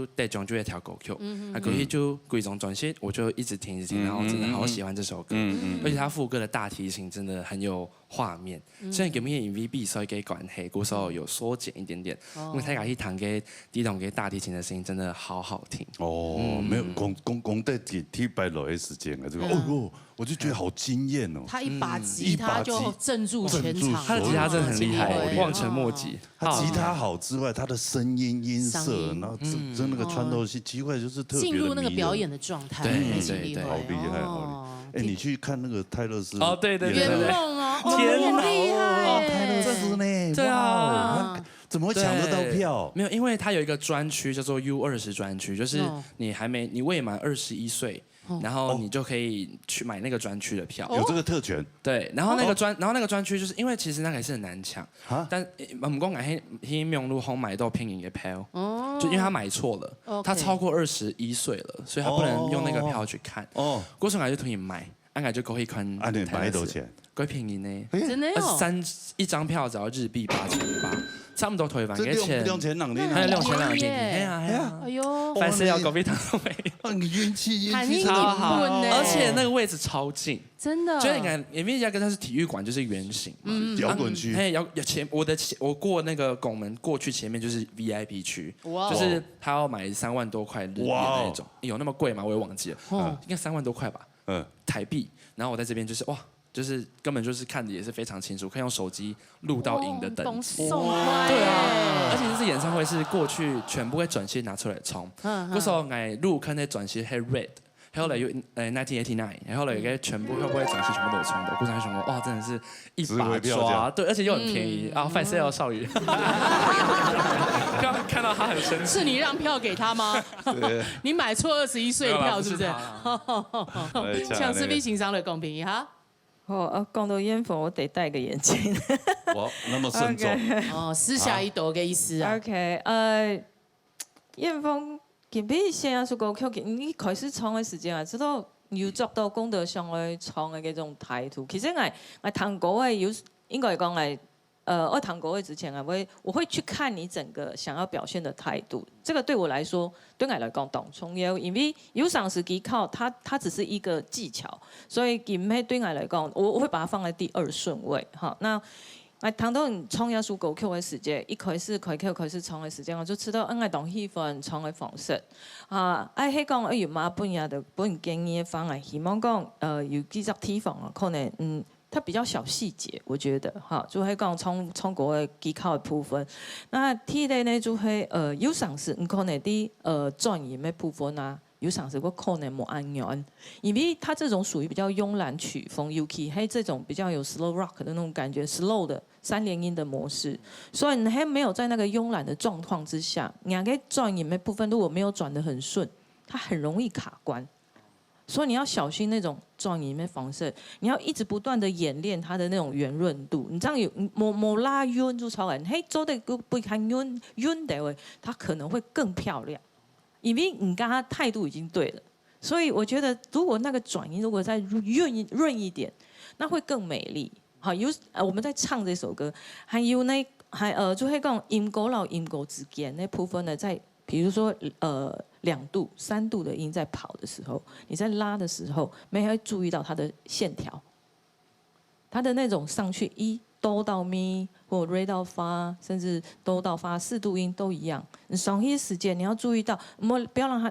得獎就一條歌曲，可以就貴種轉型，我就一直聽，然後真的好喜歡這首歌，而且它副歌的大提琴真的很有畫面，雖然咁嘅 MV 比賽嘅關係，鼓手有縮減一點點，因為睇下一彈嘅第一筒嘅大提琴的聲音真的好好聽。哦，沒有講得鐵牌落嘅時間啊，這個哦，我就覺得好驚豔哦。他一把吉他就鎮住全場，他的吉他真的很厲害，望塵莫及。他吉他好之外，他的聲音音色，然後真那個穿透性，奇怪就是特別的迷人。進入那個表演的狀態，對，好厲害，好厲害。哎，你去看那個泰勒斯哦，對，圓夢哦，天很厲害，泰勒斯呢？對啊，怎麼會搶得到票？沒有，因為他有一個專區叫做 U20專區，就是你未滿21歲。然後你就可以去買那個專區的票，有這個特權。對，然後那個專區就是因為其實那個也是很難搶，但唔講講喺明路紅買到便宜嘅票，就因為他買錯了，他超過21歲了，所以他不能用那個票去看。哦，嗰時我就同佢買，我就可以看。啊，你買多少錢？貴便宜呢？真的哦。一張票只要日幣8800，差不多退版这两千人呢？还有2000人的，哎呦，凡是要隔壁堂都没有。你运气超好，而且那个位置超近，真的。就是你看，因为雅哥它是体育馆，就是圆形嘛，摇滚区。我过那个拱门过去前面就是 VIP 区，就是他要买3万多块日币那种，有那么贵吗？我也忘记了，应该3万多块吧，台币。然后我在这边就是哇。就是根本就是看的也是非常清楚，可以用手机录到影的等级。对啊，而且这次演唱会是过去全部会转线拿出来冲。嗰時候我入坑嘅轉線係 Red， 後來有1989，然後嚟嘅全部會不會轉線全部都有衝到。嗰陣想哇，真的是一把抓，對，而且又很便宜啊！范sale少宇，剛看到他很生氣。是你讓票給他嗎？你買錯21歲票是不是？向是非情商的公平哈。講到煙風，我得戴個眼鏡。哇，那麼慎重。哦，私下一朵嘅意思啊。OK， 煙風其實現在是個曲，你開始唱嘅時間啊，知道要做到功德上去唱嘅嗰種態度。其實我彈歌嘅有應該講我彈歌嘅之前啊，我會去看你整個想要表現的態度。這個對我來說，對我來講當重要，因為有賞識技巧，它只是一個技巧，所以佢唔係對我來講，我會把它放在第2順位。好，那我彈到唱一首歌曲嘅時間，一開始開始唱嘅時間，我就知道我當喜歡唱嘅方式。喺講要馬本建議嘅方案，希望講有幾隻地方啊，可能它比較小細節，我覺得哈，就係講唱歌嘅技巧嘅部分。那第二呢，就係有嘗試，可能啲專業嘅部分啊，有嘗試過可能冇按樣，因為它這種屬於比較慵懶曲風，尤其係這種比較有 slow rock 的那種感覺 ，slow 的3連音的模式，所以你還沒有在那個慵懶的狀況之下，兩個專業嘅部分如果沒有轉得很順，它很容易卡關。所以你要小心那種轉音的方式，你要一直不斷的演練它的那種圓潤度。你這樣有冇拉韻就超人，嘿，做的不看韻的話，它可能會更漂亮，因為你剛剛態度已經對了。所以我覺得，如果那個轉音如果再潤一點，那會更美麗。好，我們在唱這首歌，還有就會講音高到音高之間那部分呢，在比如說2度、3度的音在跑的時候，你在拉的時候，沒會注意到它的線條，它的那種上去哆到咪或瑞到發，甚至哆到發4度音都一樣。你上一時間你要注意到，不要讓它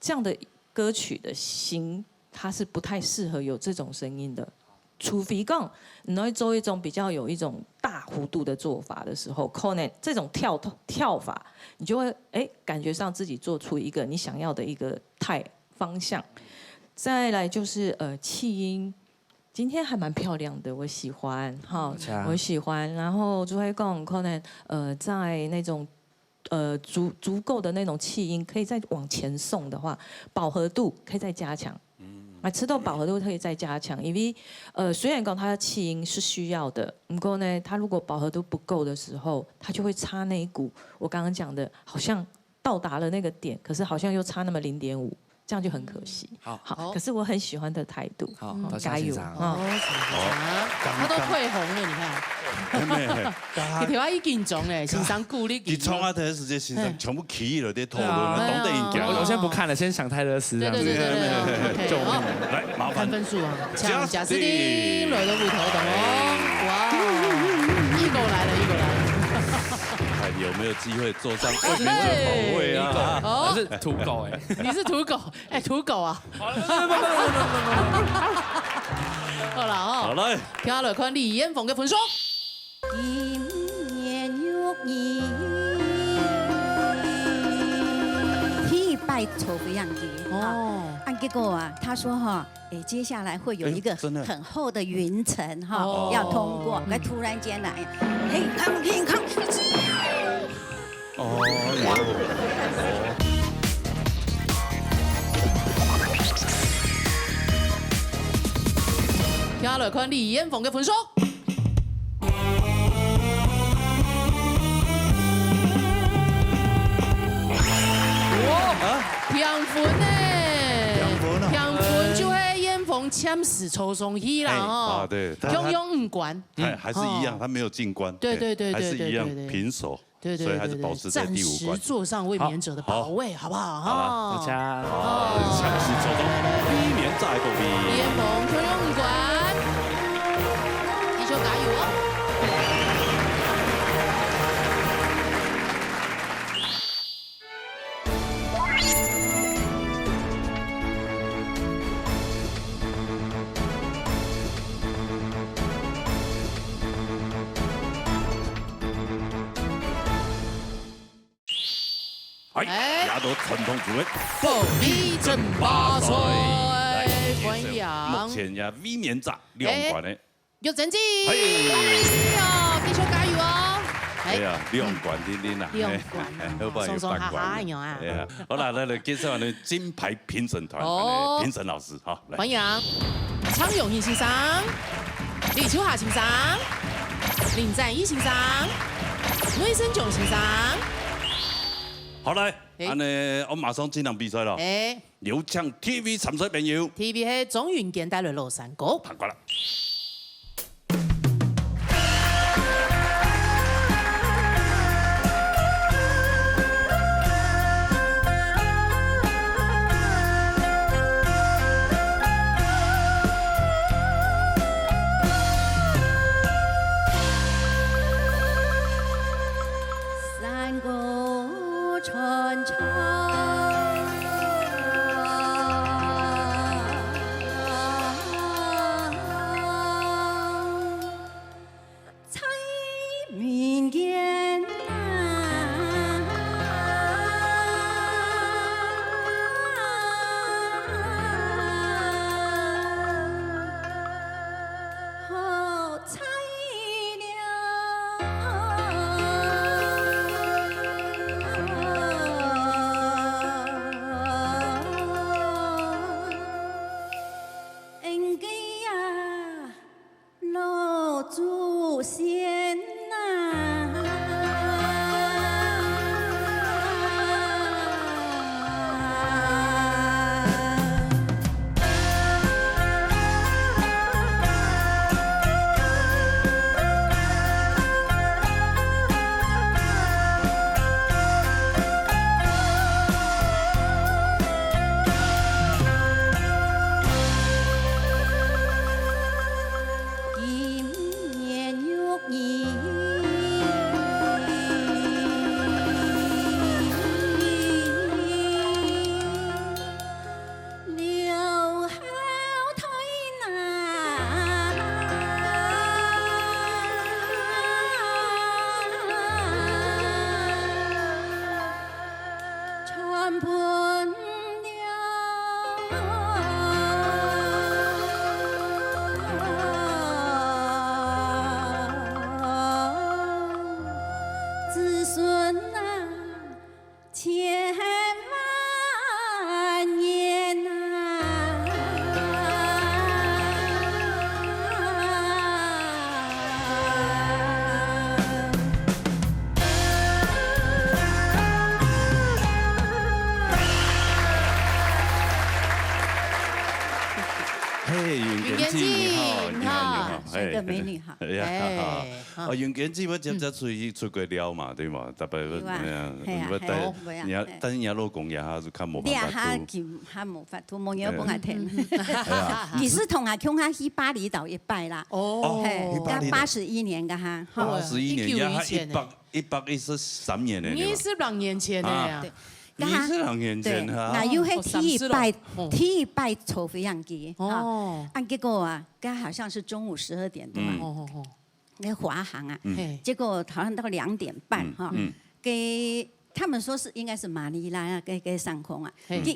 這樣的歌曲的型，它是不太適合有這種聲音的。除非講你會做一種比較有一種大弧度的做法的時候，可能這種跳法，你就會感覺上自己做出一個你想要的一個方向。再來就是氣音，今天還蠻漂亮的，我喜歡哈，我喜歡。然後就會講可能在那種足夠的那種氣音可以再往前送的話，飽和度可以再加強。吃到飽和度可以再加強，因為雖然講它的氣音是需要的，不過呢，它如果飽和度不夠的時候，它就會差那一股。我剛剛講的，好像到達了那個點，可是好像又差那麼0.5，這樣就很可惜。好，可是我很喜歡的態度。好，加油！他都退紅了，你看。佢條仔已經中咧，先生鼓勵。你唱啊，第一時間先生全部起了，啲討論，懂得應我先不看了，先想泰勒斯。對。救命！來，麻煩。看分數啊，賈斯汀來到舞台等哦，哇，一狗來了。看有沒有機會坐上衛冕的頭位啊？我是土狗哎，你是土狗哎，土狗啊！好了哦，好來，聽下來看李彥鳳嘅分數。今年有你，一拜抽不讓給哦。按結果啊，他說哈，接下來會有一個很厚的雲層哈，要通過。那突然間來，健康。哦有。聽下來看李彥鳳嘅分數。哇！平分呢？平分就係彥鳳讲签死抽松去啦哦，对，中庸五关，还是一样，他没有进关，对，还是一样平手，对，所以还是保持在第5关，坐上卫冕者的宝位，好不好？好，大家强势抽中卫冕在后面，联盟中庸五关，继续加油哦！哎，亚洲传统组合暴力争霸赛，欢迎目前也卫冕战2关的玉珍姐，恭喜哦，继续加油哦！哎呀，2关的啦，2关，松松哈哈样啊！好了，来介绍我们金牌评审团评审老师，好，欢迎常永义先生、李秋霞先生、林赞义先生、魏生炯先生。好来，安尼我马上进行比赛了。有请 TV 参赛朋友。TV 係中原健帶來羅山歌。拍過啦。山歌传唱。帅的美女哈。哦，袁娟姊，我接出过了嘛，对嘛？特别但是你老公也还是较无办法度。较无法度，冇嘢帮我听。其实同阿强哈去巴厘岛一拜啦。哦，喺81年噶哈。81年，也113年的。22年前的呀。 22年前哈，那有迄第一拜抽飞样机，哦，结果啊，刚好像是中午12点多，那华航啊，结果好像到2点半哈，给他们说是应该是马尼拉啊，给上空啊，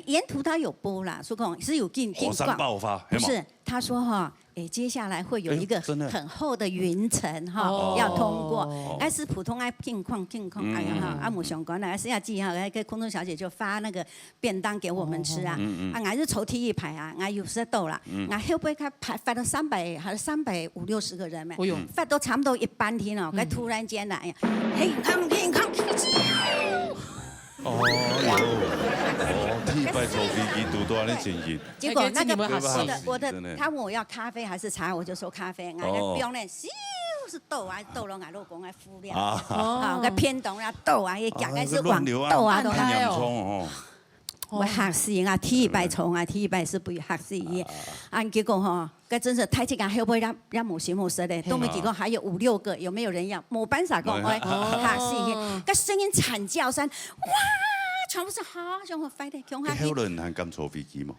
沿途他有播啦，说讲是有进火山爆发，不是，他说哈。 接下来会有一个很厚的云层哈，要通过。但是普通爱近况，哎呀哈，阿姆相关的，是要记哈，那个空中小姐就发那个便当给我们吃啊。俺是抽第一排啊，俺有时到了，俺后背开排发到300还是350、60个人没？发到差不多一半天了，突然间呢，哎呀，健康，第一摆坐飞机拄到安尼情形。结果那个我的，他问我要咖啡还是茶，我就说咖啡。俺那不用嘞，是豆啊，豆了俺老公爱敷料，啊，个偏东啊豆啊，伊夹个是黄豆啊，都还有。我嚇死啊！第一擺從啊，第一擺是不嚇死伊。結果吼，個真是太這個後尾也冇錢冇勢咧，都沒幾個，還有5、6個，有沒有人要？冇辦法講，我嚇死伊。個聲音慘叫聲，哇！全部是好像我快啲強下去。有人係咁坐飛機嘛？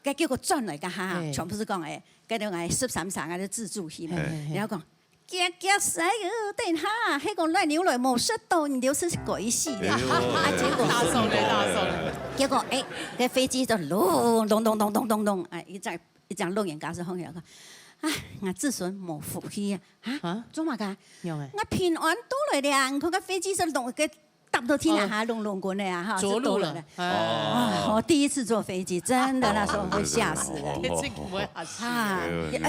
個叫個轉來個哈，全部是講誒，嗰種誒13上嘅自助戲嘛，然後講。夾死哦！等下，迄個爛牛來冇食到，你就是鬼死啦！結果大手嘞，結果個飛機就隆，一張錄影架是放下個，我自尊冇福氣啊！做乜㗎？我平安到來了，佢個飛機是隆個。搭到天涯龍滾的呀，哈，着陸了。我第一次坐飛機，真的那時候會嚇死人。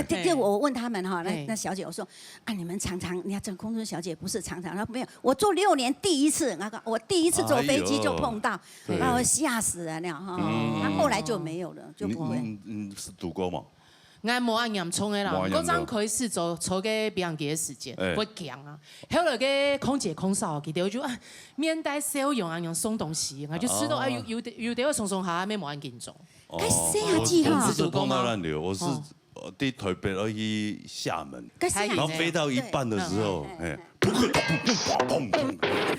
結果我問他們哈，那小姐我說啊，你們常常，你要真空中小姐不是常常，她沒有，我做6年第一次，我第一次坐飛機就碰到，把我嚇死人了哈。那後來就沒有了，就不會。是讀過嗎？我冇按嚴重的啦，嗰陣佢是坐個別人嘅時間，會強啊。後來個空姐空少佢哋就面帶笑容啊，用送東西，我就知道啊，有啲我送下，咩冇按嚴重。我是碰到亂流，我是啲台北要去廈門，然後飛到一半的時候，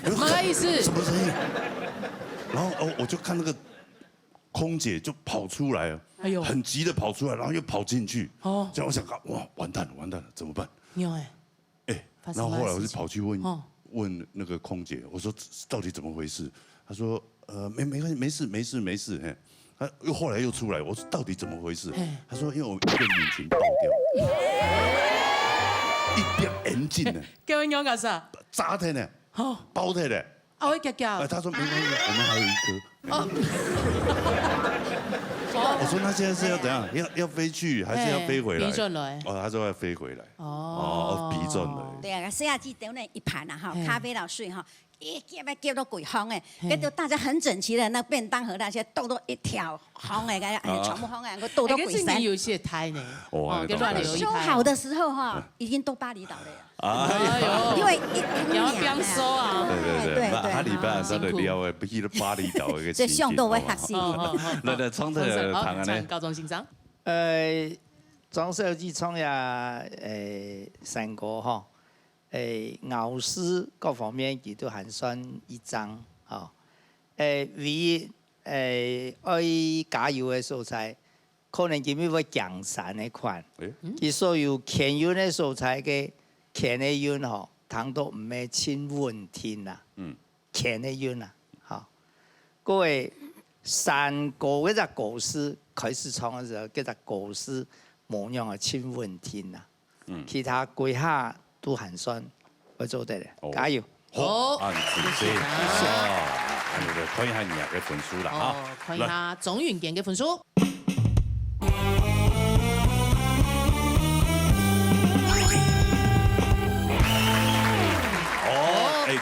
什麼意思？什麼聲音？然後我就看那個空姐就跑出來了。很急的跑出來，然後又跑進去。哦，這樣我想，哇，完蛋了，怎麼辦？然後後來我就跑去問那個空姐，我說到底怎麼回事？她說，沒關係，沒事。她後來又出來，我說到底怎麼回事？她說因為我一個引擎爆掉，一邊엔진呢，叫人講啥？炸的呢，爆的呢。我叫。她說沒關係，我們還有一顆。我說那現在是要怎樣？要飛去還是要飛回來？逼進來。他說要飛回來。逼進來。對啊，攝像機點呢一盤啊，哈，咖啡老水哈，一夾到鬼紅誒，跟住大家很整齊的那便當盒那些豆一條紅誒，全部紅誒，個豆都鬼山。有些胎呢。修好的時候哈，已經都巴厘島了。因為要變收啊。對，他禮拜三就了，不去巴厘島嘅。這上都會嚇死。那創特堂啊呢？高中欣賞。裝設計創業成果哈，咬絲各方面佢都還算一張哈。唯愛加油嘅素材，可能佢咪會降散嘅款。佢所有鉛油嘅素材嘅。鉛的油吼，糖都唔係親穩定啦。鉛的油啦，好。各位3個嗰隻果絲開始創嘅時候，嗰隻果絲模樣係親穩定啦。其他幾下都還算會做得嘅，加油！好，謝謝。看一下你嘅分數啦，哈。看一下總元件嘅分數。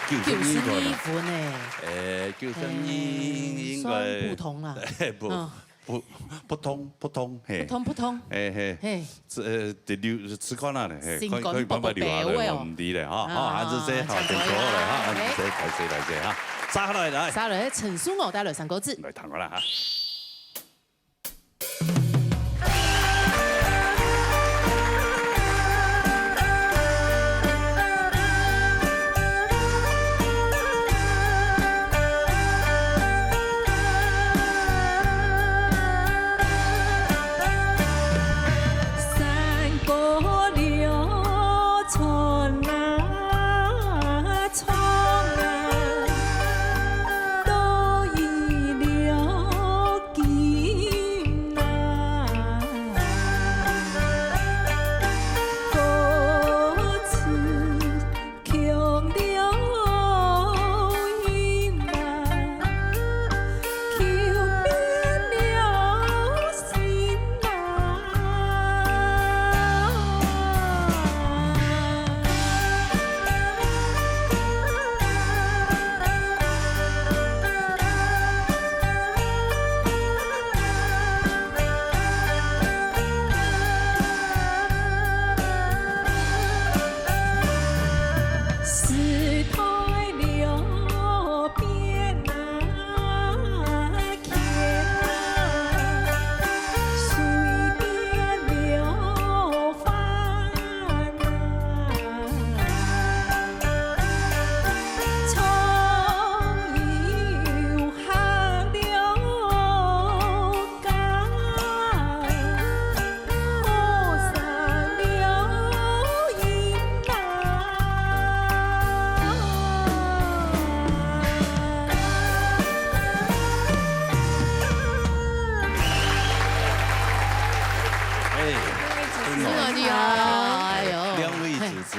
救生衣款呢？救生衣應該普通啦，普通，吃看啦咧，可以慢慢留下來，我唔理咧，哈，好，這些好，點過嚟哈，來這哈，沙來，陳書豪帶來3個字，來談過啦哈。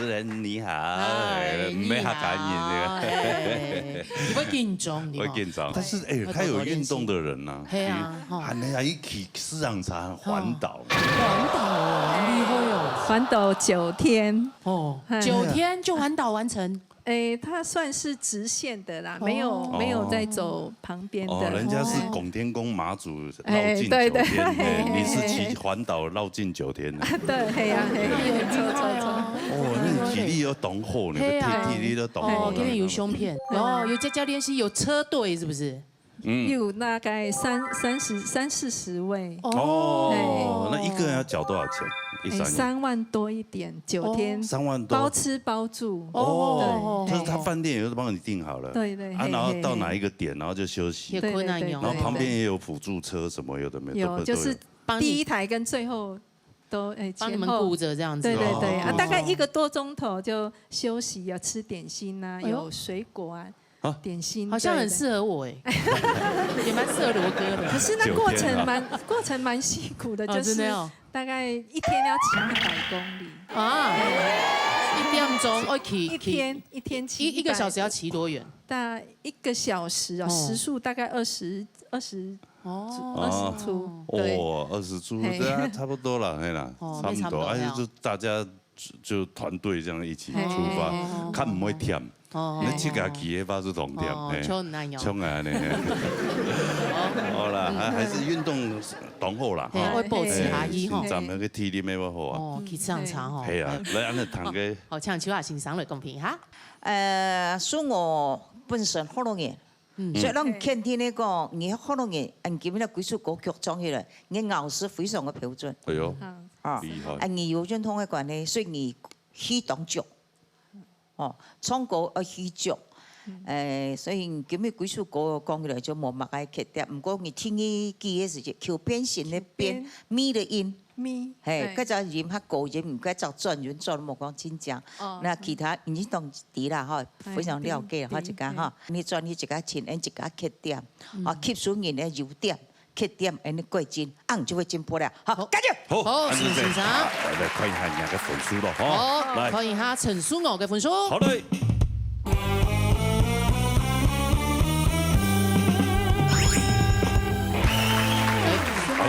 持人你好，没他感应你会紧张，会紧张。但是他有运动的人呐，还一起市场茶环岛，环岛哦，厉害哦，环岛9天哦，9天就环岛完成。它算是直线的啦，没有在走旁边的。人家是拱天宫马祖绕境9天，你是骑环岛绕境9天的。对，嘿呀，那体力又懂好，你的体力都懂好。今天有胸片，有在教练系，有车队是不是？有大概30-40位。那一个人要缴多少钱？3万多一点，9天，3万多，包吃包住。就是他饭店也都帮你订好了。对。然后到哪一个点，然后就休息。对。然后旁边也有辅助车，什么有的没有。有，就是第一台跟最后都帮你们顾着这样子。对，大概1个多钟头就休息，要吃点心啊，有水果啊。点心好像很适合我也蛮适合罗哥的。可是那过程蛮辛苦的，就是大概1天要骑100公里啊，1点钟要骑一天骑1个小时要骑多远？大概1个小时啊，时速大概20出。20出，对啊，差不多了，差不多，就大家就团队这样一起出发，看不会忝。你自家骑的巴是同点，冲啊呢！好啦，还是运动懂好啦，会保持下衣哈，咱们个体力没有好啊。去吃茶哈。系啊，来安尼谈个。好，唱秋下欣赏来公平哈。属我本身好容易，所以咱天天咧讲，你好容易，按基本的技术歌曲唱起来，你咬是非常的标准。哎呦，厉害！按你有运动的关系，所以你起动足。唱歌要起足，所以今日几首歌讲起来就冇乜嘅缺点。不过你听伊记嘅时候，口边线咧边咪的音，係，嗰隻音較高音，唔該就轉音轉冇講真正。那其他你當啲啦，哈，非常了解哈，一個哈，你轉你一個前因一個缺點，吸收人嘅優點。缺點，你過進，就會進步了。好，加油！好，欣賞。來看一下人嘅分數咯，好，看一下陳書豪嘅分數。好嘞。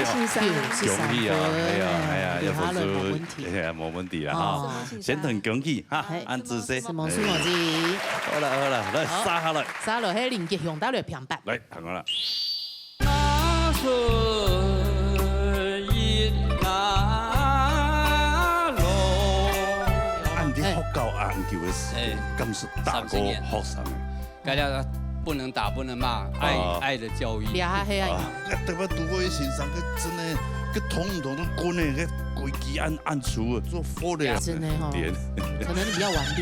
恭喜啊！係啊，有分數，冇問題啦哈。先同恭喜哈，按姿勢。是蒙書豪子。好啦，來沙下來。沙落喺連結向打嚟平白。來，行啦。春意那路，按啲學教研究嘅時，咁是打過學生嘅。大家不能打，不能罵，愛的教育。你還係啊？特別讀過嘅先生，佢真係，佢統統都滾嘅，佢規矩按出啊，做火的。真的哈。可能你比較頑劣。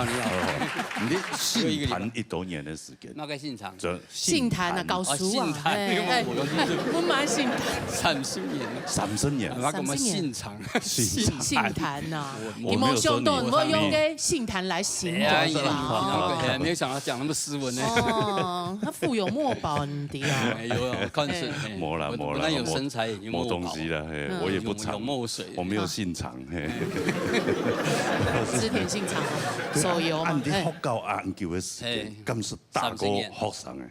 好，你好。你信坛一多年的时间？那个信场。信坛啊，教书啊。信坛，我买信坛。30年。我咁啊信場。信坛呐，你冇想到，我用嘅信坛来形容啦。没有想到讲那么斯文呢。哦，他富有墨宝，你啊。有，看是。没了，那有身材，没东西了，我也不长，我没有信场。织田信长，手游嘛。按啲福教研究嘅時間，咁是大過學生嘅。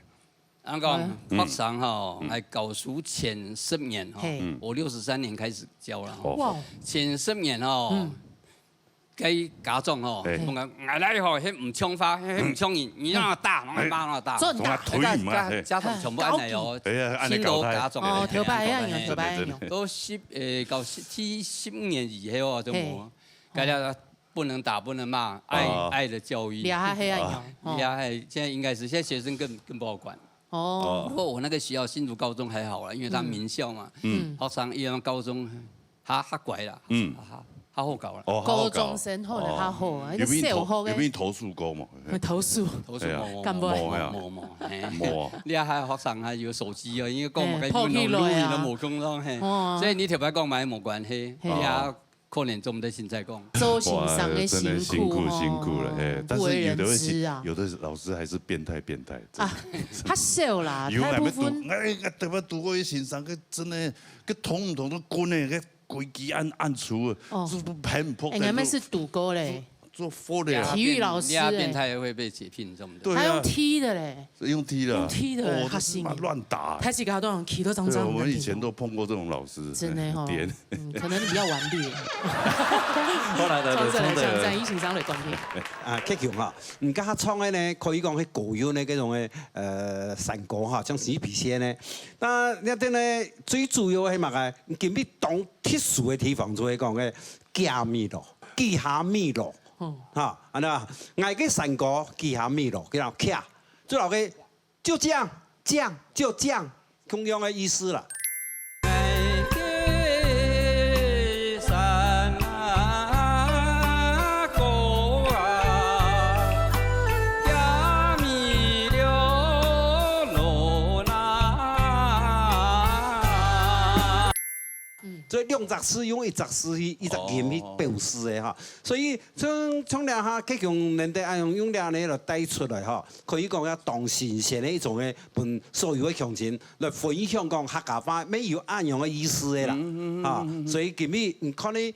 按講學生哈，係教書前10年哈，我63年開始教啦。哇！前10年哈，給家長哈，講講我來吼，迄唔搶花，迄唔搶人，你那大，那大那大，真大，家長全部按嚟哦，先到家長。哦，條牌一樣，條牌一樣。都到15年以後就冇，大家。不能打，不能罵，愛的教育。厲害啊！厲害，現在應該是現在學生更不好管。哦。不過我那個學校新竹高中還好啦，因為他名校嘛。學生一樣高中，他乖啦。他好搞啦。高中生可能他好啊，啲小學嘅。有邊投訴過嘛？投訴冇。冇。你係學生係要手機啊，應該講冇計用錄音都冇功咯。所以你條牌講埋冇關係。可能做唔得現在講，做先生嘅辛苦了，但是有的老師還是變態啊，他少啦，大部分特別讀過啲先生，佢真係佢統唔統都滾嘅，佢規矩按出，排唔破。你咪是賭過嘞？做 for 的體育老師，變態會被解聘，這麼的。他用踢的嘞，用踢的，他心亂打，他是搞到人踢都髒髒的。我們以前都碰過這種老師，真的哈，可能你比較頑劣。後來的像在疫情上嚟講嘅。啊，劇強嚇，而家創嘅呢，可以講係古有呢嗰種嘅成果嚇，像紙皮鞋呢。但一啲呢最主要係乜嘅？今日當特殊嘅地方就係講嘅加密咯，記下密咯。哈，安那，愛個三個記下面咯，叫卡，最後個就這樣，同樣的意思啦。所以兩隻詩用一隻詩去言去表示的哈，所以從兩下劇強人哋用兩呢嚟帶出來哈，可以講要當新鮮的一種嘅本所有嘅鄉親來分享講客家話沒有按樣嘅意思的啦，啊，所以今日你看你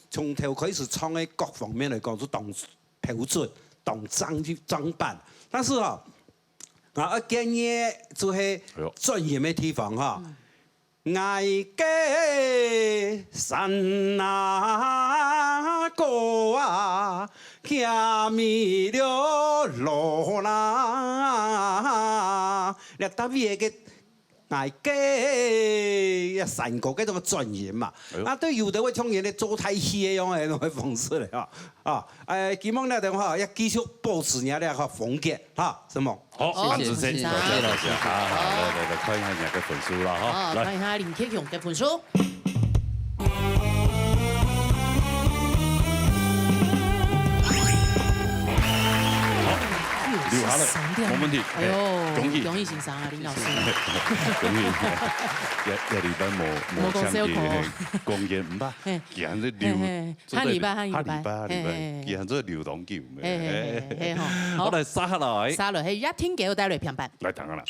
從頭開始創嘅各方面嚟講都當標準、當裝扮，但是哈，我建議就係專業嘅地方哈。愛嘅山啊歌啊，行咪了路啦，你特別嘅愛嘅山歌嗰種專業嘛，啊對有的會唱嘢咧做太戲樣嘅嗰種方式嚟啊，希望咧等下要繼續保持你哋個風格哈，是冇？好，謝謝老師，好，來看一下你嘅本書啦，哈，來看一下林鐵雄嘅本書。留下了，冇問題。哎呦，容易欣賞啊，林老師。容易，一禮拜冇相見，講嘢唔怕，其實都留，下禮拜，其實都流動叫咩？好，我哋沙來，沙來係一天幾個帶嚟片版。來等下啦。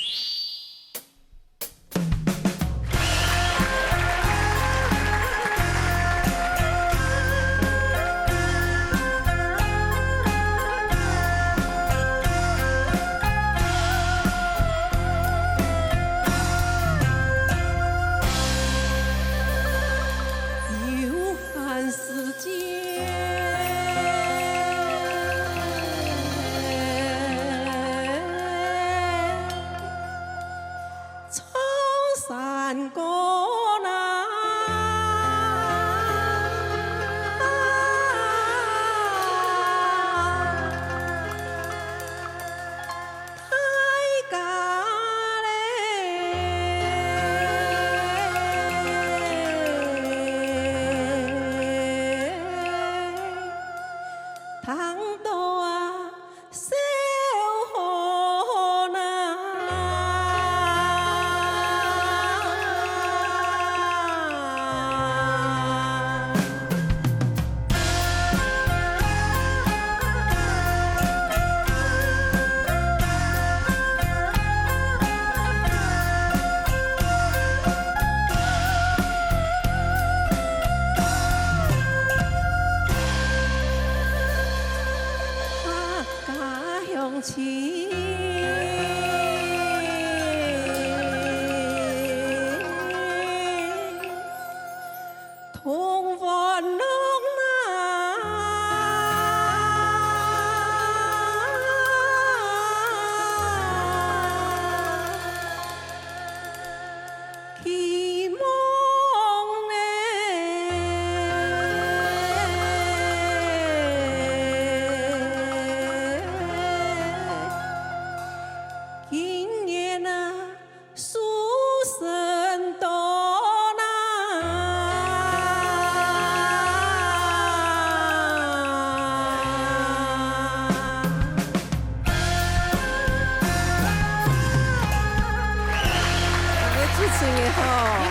興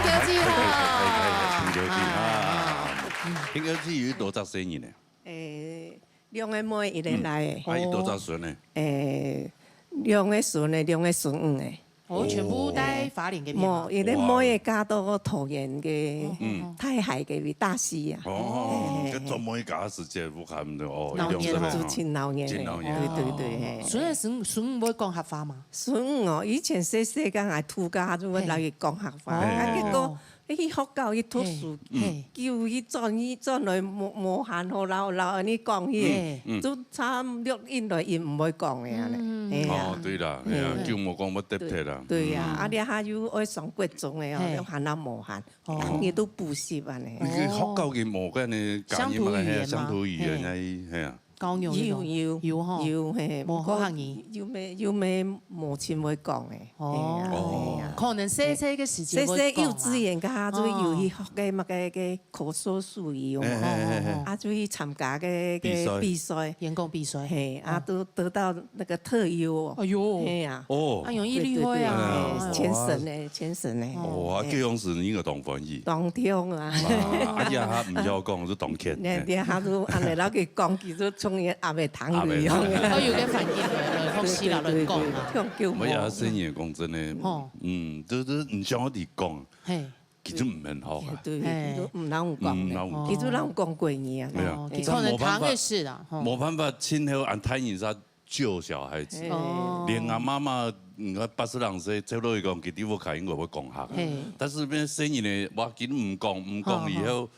橋子興橋子啊，興橋子有多少生意呢？兩個妹一日來的。啊，有多少孫呢？兩個孫的，兩個孫五的。我全部帶法蓮嘅麵。冇，伊咧妹嘅嫁到桃園嘅太海嘅大溪啊。哦，這專門搞時間不看的哦，老年哦，真老年真老年。對。孫唔會講客話嘛？孫哦，以前細個愛土家，就會來去講客話，啊結果。伊學校伊讀書，叫伊轉來無限好老安尼講伊，都差錄音來伊唔會講嘅啊咧。哦，對啦，係啊，叫我講乜得撇啦。對呀，啊你還有愛上國中嘅哦，限到無限，人嘢都補習啊咧。你學校嘅無間呢？鄉土語言嘛，鄉土語言係啊。講用要嘿，冇可能語，要咩目前會講嘅。哦，可能細細嘅時間會講幼稚園㗎，就要去學嘅乜嘅口說術語，啊就去參加嘅比賽，演講比賽，係啊都得到那個特優。哎呦，係啊，啊容易厲害啊，全省咧。哦，啊幾樣是你個當翻譯？當聽啊。啊呀，唔曉講就當聽。你下都安尼老佢講，佢都從嘢阿未談佢樣。我要嘅反應來學習啦，來講啊。我呀，生意講真嘅，都唔像我哋講，其實唔很好啊。對，都唔能講，其實能講貴嘢啊。可能談嘅事啦。冇辦法，親口按談一下救小孩子，連阿媽媽80歲，走路講，佢哋會開英語會講下。但是邊生意呢，我見唔講以後。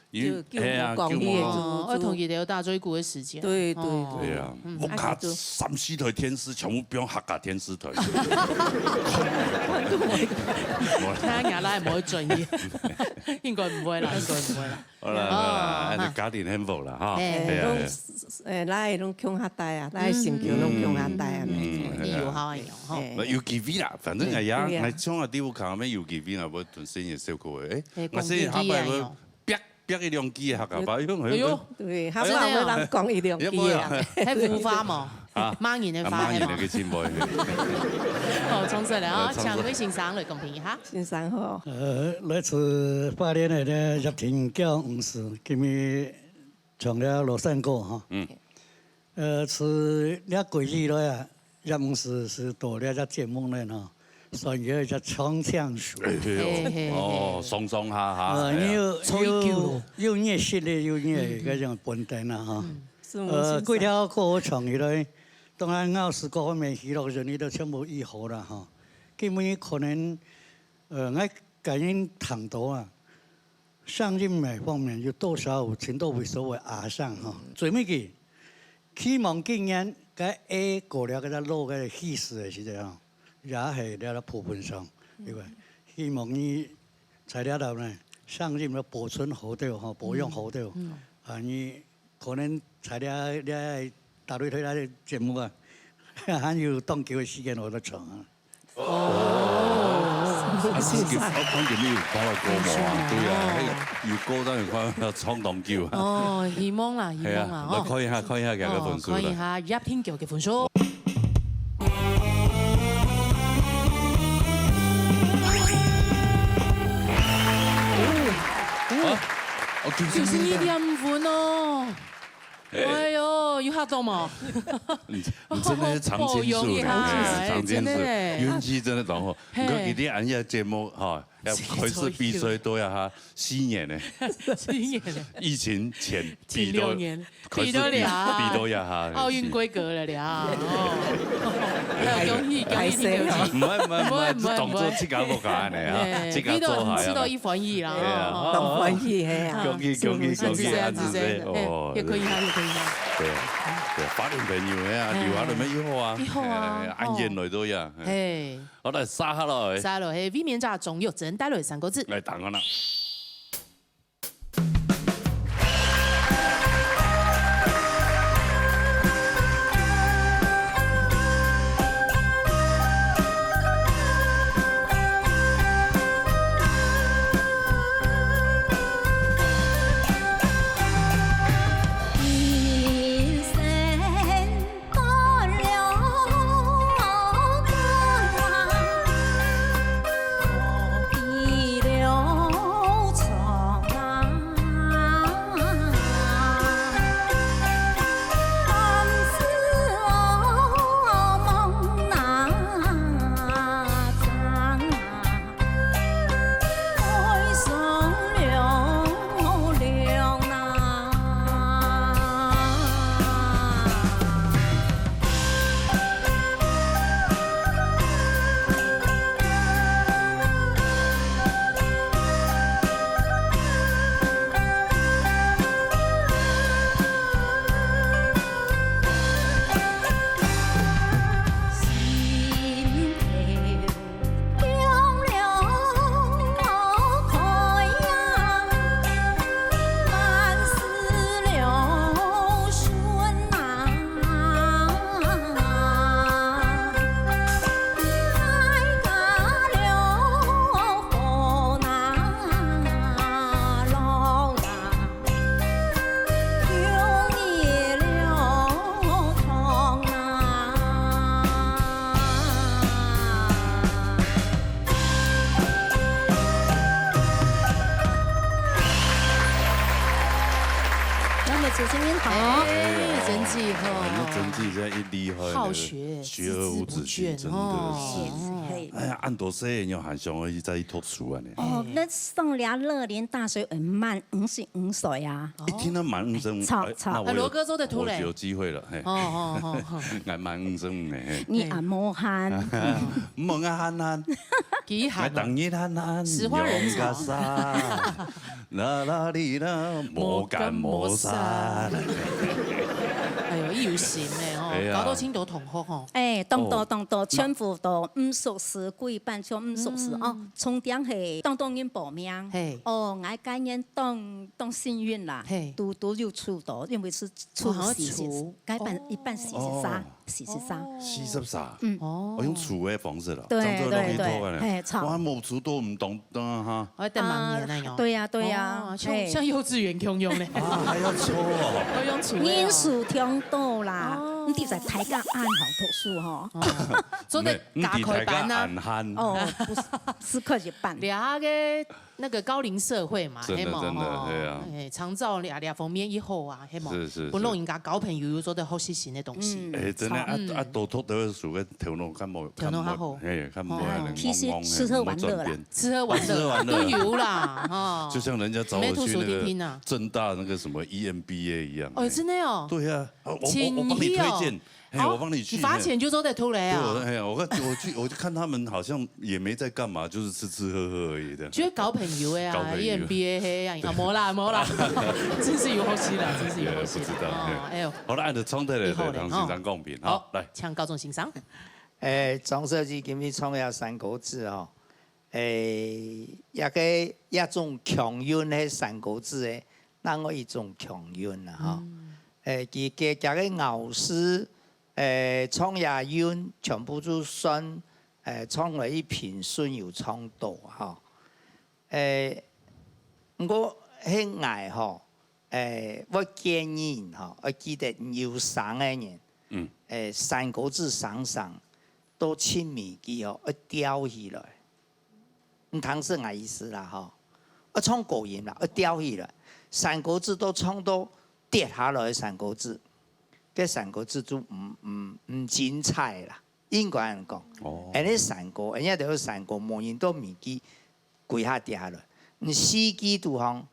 係啊，叫我同佢哋有打追鼓嘅時間。對啊，我卡34台天師，全部變客家天師台。睇下亞拉係冇去盡嘅，應該唔會啦，應該唔會啦。好啦，家庭幸福啦嚇。誒，拉攏強下帶啊，拉成橋攏強下帶啊。有好係有。有機會啦，反正係呀，我從啊啲有靠咩有機會啊，我斷生意小個誒，我生意下擺我。別一兩機客家話，哎呦，對，下擺我人講一兩機啊，係腐花嘛，馬年嘅花係嘛。嘅前輩。好，從這裡啊，請位先生來公平一下。先生好。來自花蓮的咧葉天教牧師，今日從了羅山過哈。是了過去來啊，葉牧師是到了隻節目咧哈。算有一隻長相書，哦，鬆鬆下下，有熱血的，有熱嗰種本地啦哈。幾條歌唱起來，當然老師各方面娛樂人哋都全部以後啦哈。基本可能我感應談到啊，上音美方面有多少程度為所謂壓上哈。最尾嘅希望今年個 A 過了嗰隻路嘅氣勢係點樣？也係了部分上，因為希望你在了度呢，上任了保存好啲吼，保養好啲。啊，你可能在了大隊推那啲節目啊，還有當幾個時間我都長啊。當然你要講下歌舞啊，對啊，要歌當然講唱當叫啊。哦，希望啦，希望啦，哦。看一下佢嘅分數啦。看一下葉天橋嘅分數。92.5分哦，哎呦，有嚇到嘛？你真的是長青樹，長青樹，運氣真的很好。你看佢啲安逸節目哈，開始比賽都要哈4年呢，4年，疫情前比多了，比多呀哈，奧運規格了了，恭喜恭喜！唔係，動作即刻冇假呢啊，即刻做下。知道一翻譯啦，當翻譯係啊，恭喜，安子姐，哦，也可以哈，也可以哈。對啊，法律朋友啊，電話度咩以後啊，按眼來都呀。好啦，沙下落去。沙落去，V 面炸仲有真帶來3個字。嚟等我啦。好，真记哈，那真记现在一厉害，好学，学而无止境，真的是。哎呀，按多细人要喊上去再去读书啊呢。哦，那宋俩乐年大水很慢，5岁啊。一听到满五声，那罗哥做的图嘞，有机会了。哦，俺满五声呢。你按摩喊，莫喊喊，几喊？当日喊喊，实话人潮。啦啦哩啦，莫干莫散。哎呦，有心嘞吼，搞到青岛同学吼。哎，动，全部都5硕士，几班就5硕士哦。重点是当因报名，哦，我今年当幸运啦，都有出道，因为是出40，该一半43。我用厝的方式啦，对，我冇厝都唔懂哈。我等明年那样。对呀，像幼稚园共用嘞。还要抽哦。我用厝。人数挺多啦，你哋在台港按好读书哈。做的加开班呐。哦，不是科学班。俩个那个高龄社会嘛，真的，对啊。长照俩方面以后啊，黑毛。是。不弄人家交朋友做的好些新的东西。哎，真的多读的书个头脑看冇，头脑还好。看冇其实吃喝玩乐啦，吃喝玩乐都有啦，就像人家找我去那个正大那个什么 EMBA 一样。哦，真的哦。对呀，我帮你推荐。我帮你去。你发钱就都在偷雷啊！我就看他们好像也没在干嘛，就是吃喝喝而已的。觉得搞朋友的啊，EMBA 嘿呀，没啦，真是有好戏啦，真是有好戏。不知道。哎呦，好了，按照创代的唐先生公平，好来，请高中欣赏。张设计今日创业三国志哦，一种强运的三国志的，那我一种强运啦哈。佢家嘅牛師，創業院全部都選創為一品順有創到嚇。我喺外嗬，我建議嗬，我記得有3個人，三國志上都親密機嗬，一吊起來，唔通是我意思啦嗬，我創國音啦，一吊起來，三國志都創到。跌下來嘅三國志，嘅三國志都唔精彩啦，應該人講。而啲三國，人家就有三國，無人都未記跪下跌下來。你4記都行，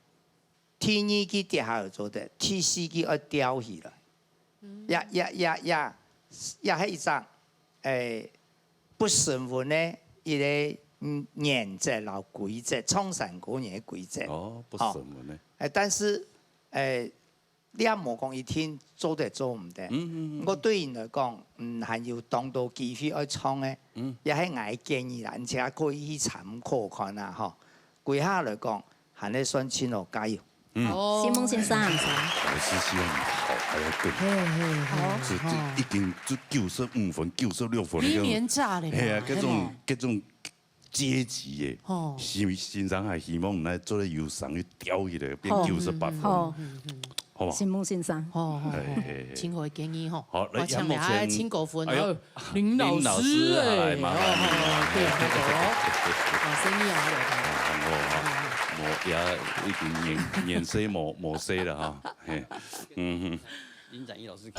第2記跌下來做得，第4記要吊起來。係一張不成文嘅一個原則老規則，創三國嘅規則。哦，不成文嘅。但是你也冇講一天做得做唔得，我對人嚟講，還要當到機會去創嘅，也係我建議啦，而且可以去參考看下嗬。跪下嚟講，還係算前路加油。謝夢先生，我是希望你好，係一定就95分、96分。比面炸咧，係啊，嗰種階級嘅，先生係希望嚟做啲優生去調起來變98分。好吧，謝夢先生，請佢建議嗬。好，我請埋下請過分，林老師誒，對，生意啊，我也已經年歲冇歲了哈，林展毅老師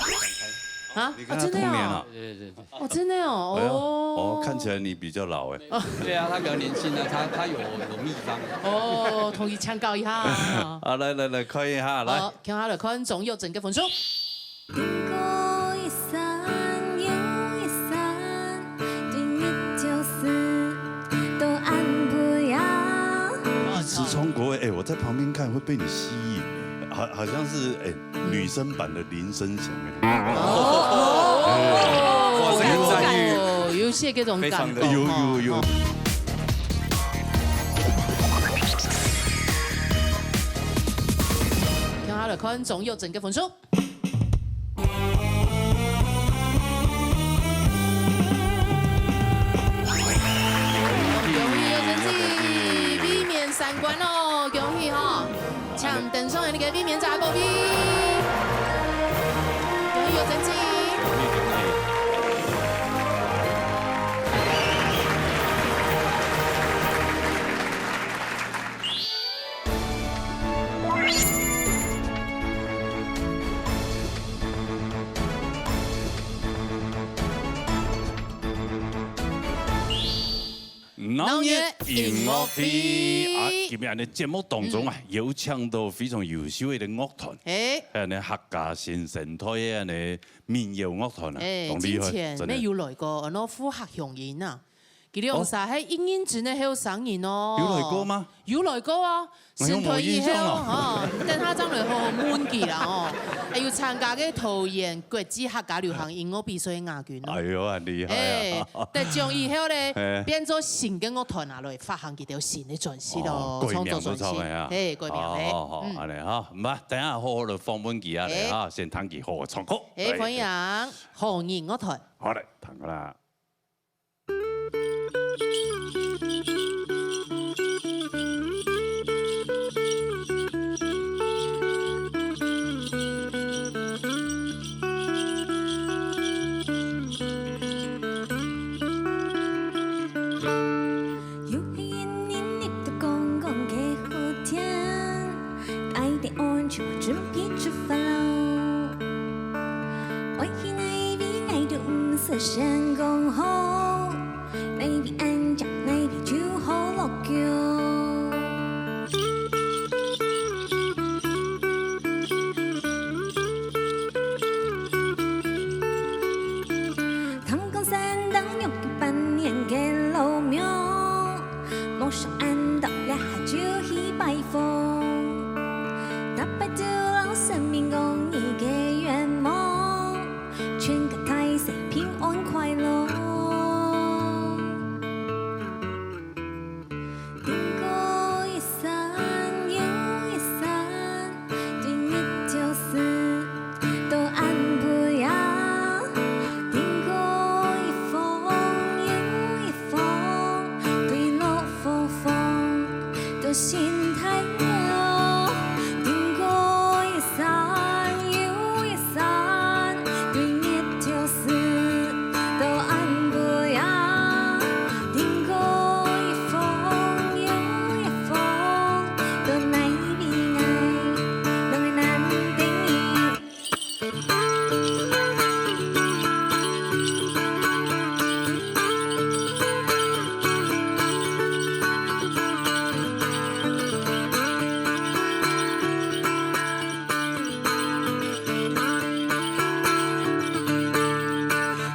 啊，真的啊，對，哦，真的哦，看起來你比較老哎，對啊，他比較年輕啊，他有秘方，哦，同意請教一下，好，來，看一下，來，看下來看總有整個分數。一直衝過哎，我在旁邊看會被你吸引，好像是女生版的林生祥哎。哇，這個有些嗰種感覺。有。看下來看總有整個分數。3關咯，恭喜哈！搶登上你嘅避免炸過邊，恭喜有成績。农业音乐会啊，今日的节目当中啊，有请到非常优秀的乐团，还有呢客家新生态的民谣乐团啊，之前咩有来过那富客乡音啊。佢哋用晒喺英英之內喺度上演哦。有來過嗎？有來過啊！先退役後哦，等下將來好滿記啦哦，係要參加嘅桃園國際客家流行音樂比賽亞軍咯。哎呦，很厲害啊！但將以後咧變咗新嘅樂團啊，來發行幾條新嘅專輯咯，創作專輯。誒，改名咧。好，安尼哈，唔啊，等下好好地訪問佢啊，嚟哈，先聽佢好好唱歌。歡迎紅人樂團。好嚟，聽佢啦。成功後，你比安家，你比酒後落腳。唐江山當有個半年嘅老廟，夢想按到了下就去拜訪，打敗咗老生命公益嘅願望，全個台西平安快樂。經過一山又一山，對你就是都按不呀。經過一風又一風，對落風風都心太熱。經過一山又一山，對你就是都按不呀。經過一風又一風，都難比愛，都會難定義。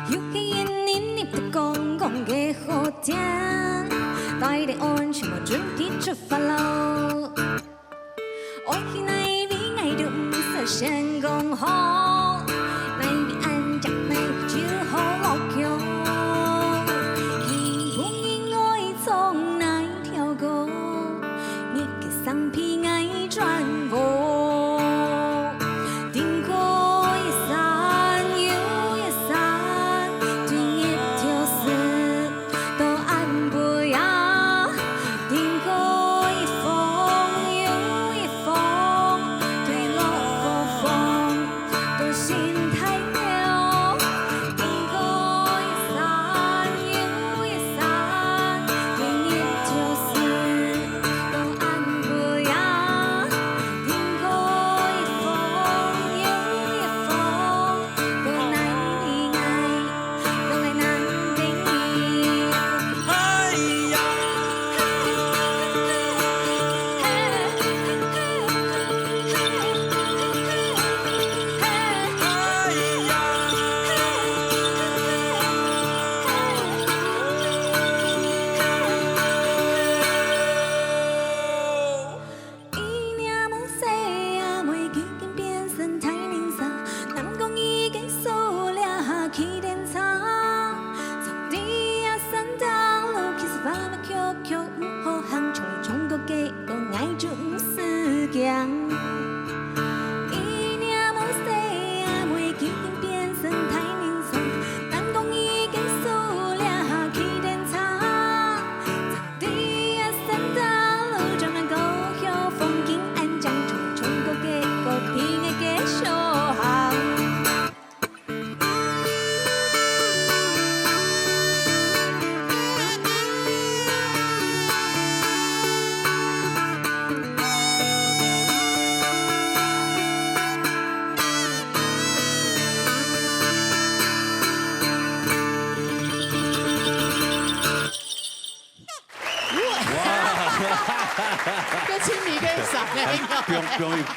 有個人你不公公嘅後天，帶啲安全冇準備出發咯。我去那邊愛到唔使成功後，那邊安家那邊就好落腳。你不應該從那條歌，你嘅商品愛傳播。經過一山又一山，對你就是都按不呀。經過一風又一風，對落風風都跟亲你跟上的，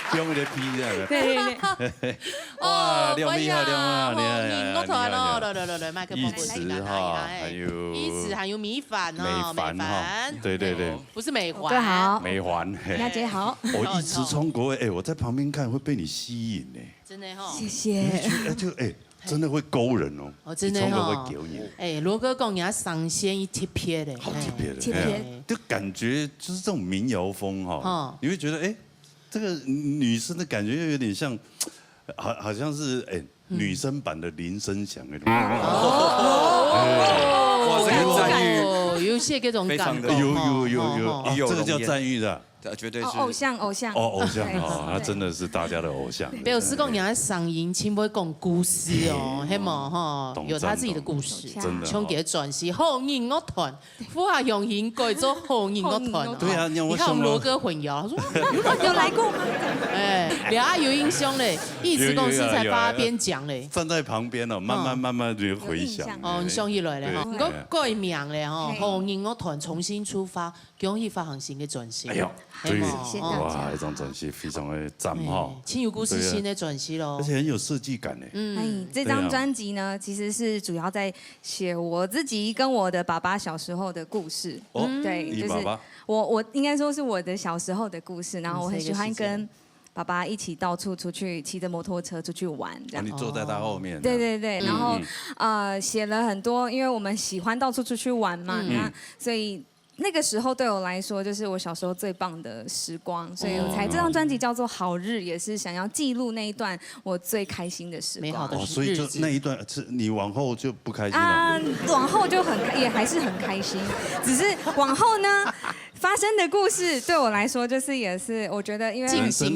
不用的批这样的。对。哇，亮厉害，亮厉害！你我团哦，来，麦克风一直哈，还有一直还有米饭哦，美凡，对，不是美环，对好，美环，娜姐好。我一直从国外，我在旁边看会被你吸引呢。真的哈，谢谢。就真的会勾人哦。哦，真的会勾你。罗哥讲人家上线一贴片的，好贴片，就感觉就是这种民谣风哈，你会觉得这个女生的感觉又有点像，好像是女生版的林生祥那种。哇，这个赞誉，有些这种感觉，有，这个叫赞誉的。绝对是偶像偶像他真的是大家的偶像。表示讲人家上音，请不会讲故事哦，黑嘛哈，有他自己的故事，真的。唱给转系好音乐团，富下用音改做好音乐团。对啊，你看我们罗哥混淆，他说有来过吗？俩有印象嘞，一直公司才发边讲嘞。站在旁边哦，慢慢就回想。哦，你想起来了哈，我改名嘞哈，好音乐团重新出发，恭喜发行新的转型。对，哇，这张专辑非常的赞哈，亲有故事新的专辑喽，而且很有设计感呢。这张专辑呢，其实是主要在写我自己跟我的爸爸小时候的故事。对，就是我应该说是我的小时候的故事，然后我很喜欢跟爸爸一起到处出去骑着摩托车出去玩，这样。你坐在他后面。对，然后写了很多，因为我们喜欢到处出去玩嘛，那所以。那个时候对我来说，就是我小时候最棒的时光，所以我才这张专辑叫做《好日》，也是想要记录那一段我最开心的时光。美好的日子。所以就那一段，你往后就不开心了。往后就也还是很开心，只是往后呢发生的故事对我来说，就是也是我觉得因为人生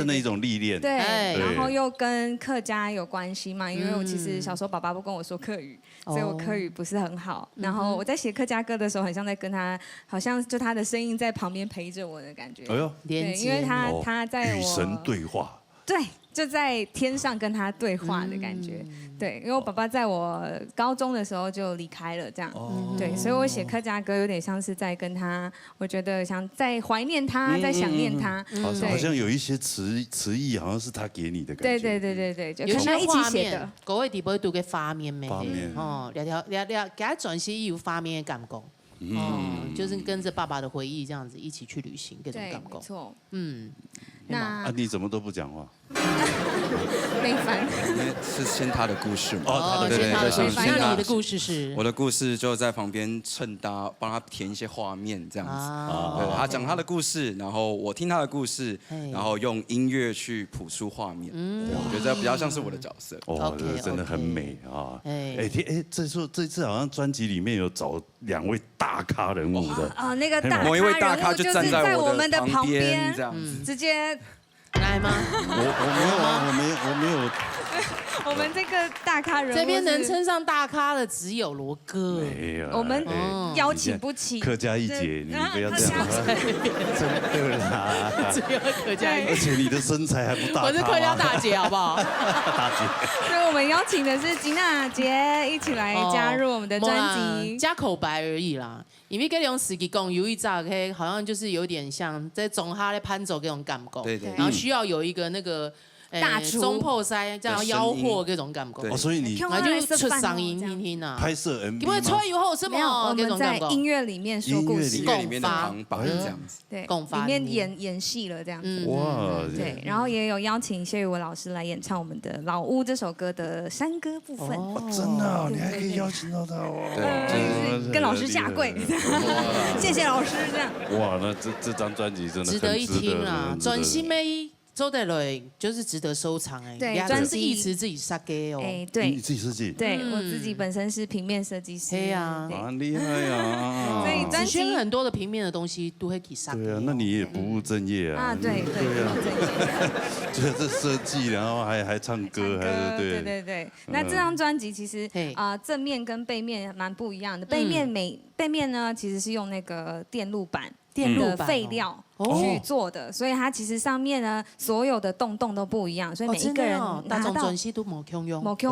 的一种历练。对，然后又跟客家有关系嘛，因为我其实小时候爸爸不跟我说客语，所以我客语不是很好。然后我在写客家歌的时候，很像在跟他。好像就他的声音在旁边陪着我的感觉，对，因为他在我与神对话，对，就在天上跟他对话的感觉，对，因为我爸爸在我高中的时候就离开了，这样，对，所以我写客家歌有点像是在跟他，我觉得像在怀念他，在想念他，好像有一些词意好像是他给你的感觉，对，就有些一起写的，各位地方都给画面没？哦，给他转型有画面的感觉。就是跟着爸爸的回忆这样子一起去旅行，各种感觉。没错。那你怎么都不讲话？没烦。是先他的故事嘛？先他的故事。那你的故事是？我的故事就在旁边衬搭，帮他填一些画面这样子。对，他讲他的故事，然后我听他的故事，然后用音乐去谱出画面。我觉得比较像是我的角色。这真的很美啊！这次好像专辑里面有找2位大咖人物的。那个某一位大咖就站在我们的旁边，这样子，直接。来吗？我没有。我们这个大咖人物，这边能称上大咖的只有罗哥。没有。我们邀请不起。客家一姐，你不要这样。真的啦。只有客家一姐。而且你的身材还不大。我是客家大姐，好不好？大姐。所以我们邀请的是吉娜姐一起来加入我们的专辑。加口白而已啦。因为跟用司机讲，有一扎好像就是有点像在中哈的攀走这种感觉，对，然后需要有一个那个大厨中破塞这样吆喝这种感觉，所以你然后就出嗓音听听啊，拍摄 MV 因为吹以后什么？我们在音乐里面说故事，共发这样子，对，里面演戏了这样子，哇，对，然后也有邀请谢宇文老师来演唱我们的《老屋》这首歌的山歌部分，真的，你还可以邀请到他哦，对，跟老师下跪，谢谢老师这样。哇，那这张专辑真的值得一听啊，专心妹。周德磊就是值得收藏对，专辑一词自己设计哦，对，你自己设计，对我自己本身是平面设计师，对呀，蛮厉害呀，所以专辑很多的平面的东西都会给设计，对啊，那你也不务正业啊，对啊，这设计，然后还唱歌，还是对，那这张专辑其实正面跟背面蛮不一样的，背面呢其实是用那个电路板的废料。去做的，所以它其实上面呢所有的洞都不一样，所以每一个人大众专系都没共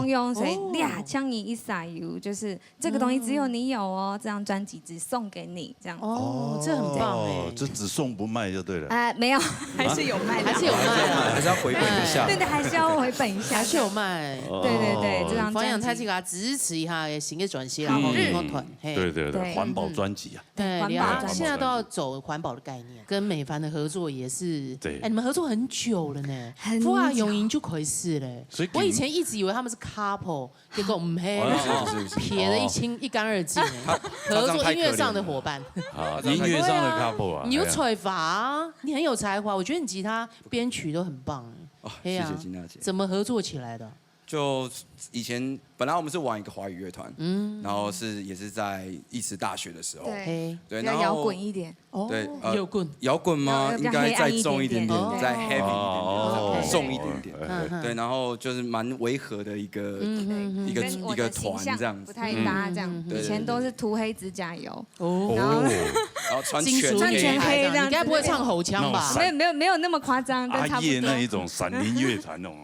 用，所以2枪一撒油，就是这个东西只有你有哦，这张专辑只送给你这样。这很棒哎，这只送不卖就对了。没有，还是有卖，还是有卖，还是要回本一下。对，还是要回本一下，还是有卖。对，这张方洋太这个支持一下新的专辑，然后乐团。对，环保专辑啊。对，现在都要走环保的概念，跟美凡的合作也是。对，你们合作很久了呢，哇，永盈就可以是嘞。我以前一直以为他们是 couple， 结果唔黑，撇得一干二净。合作音乐上的伙伴，音乐上的 couple 啊。你有才华，你很有才华，我觉得你吉他编曲都很棒。谢谢金娜姐。怎么合作起来的？就以前本来我们是玩一个华语乐团，然后也是在艺职大学的时候，对，然后摇滚一点，对，摇滚吗？应该再重一点点，再 heavy 一点点，重一点点，对，然后就是蛮违和的一个团这样子，不太搭这样，以前都是涂黑指甲油，然后穿全黑这样，你该不会唱吼腔吧？没有那么夸张，但差不多那一种闪灵乐团那种，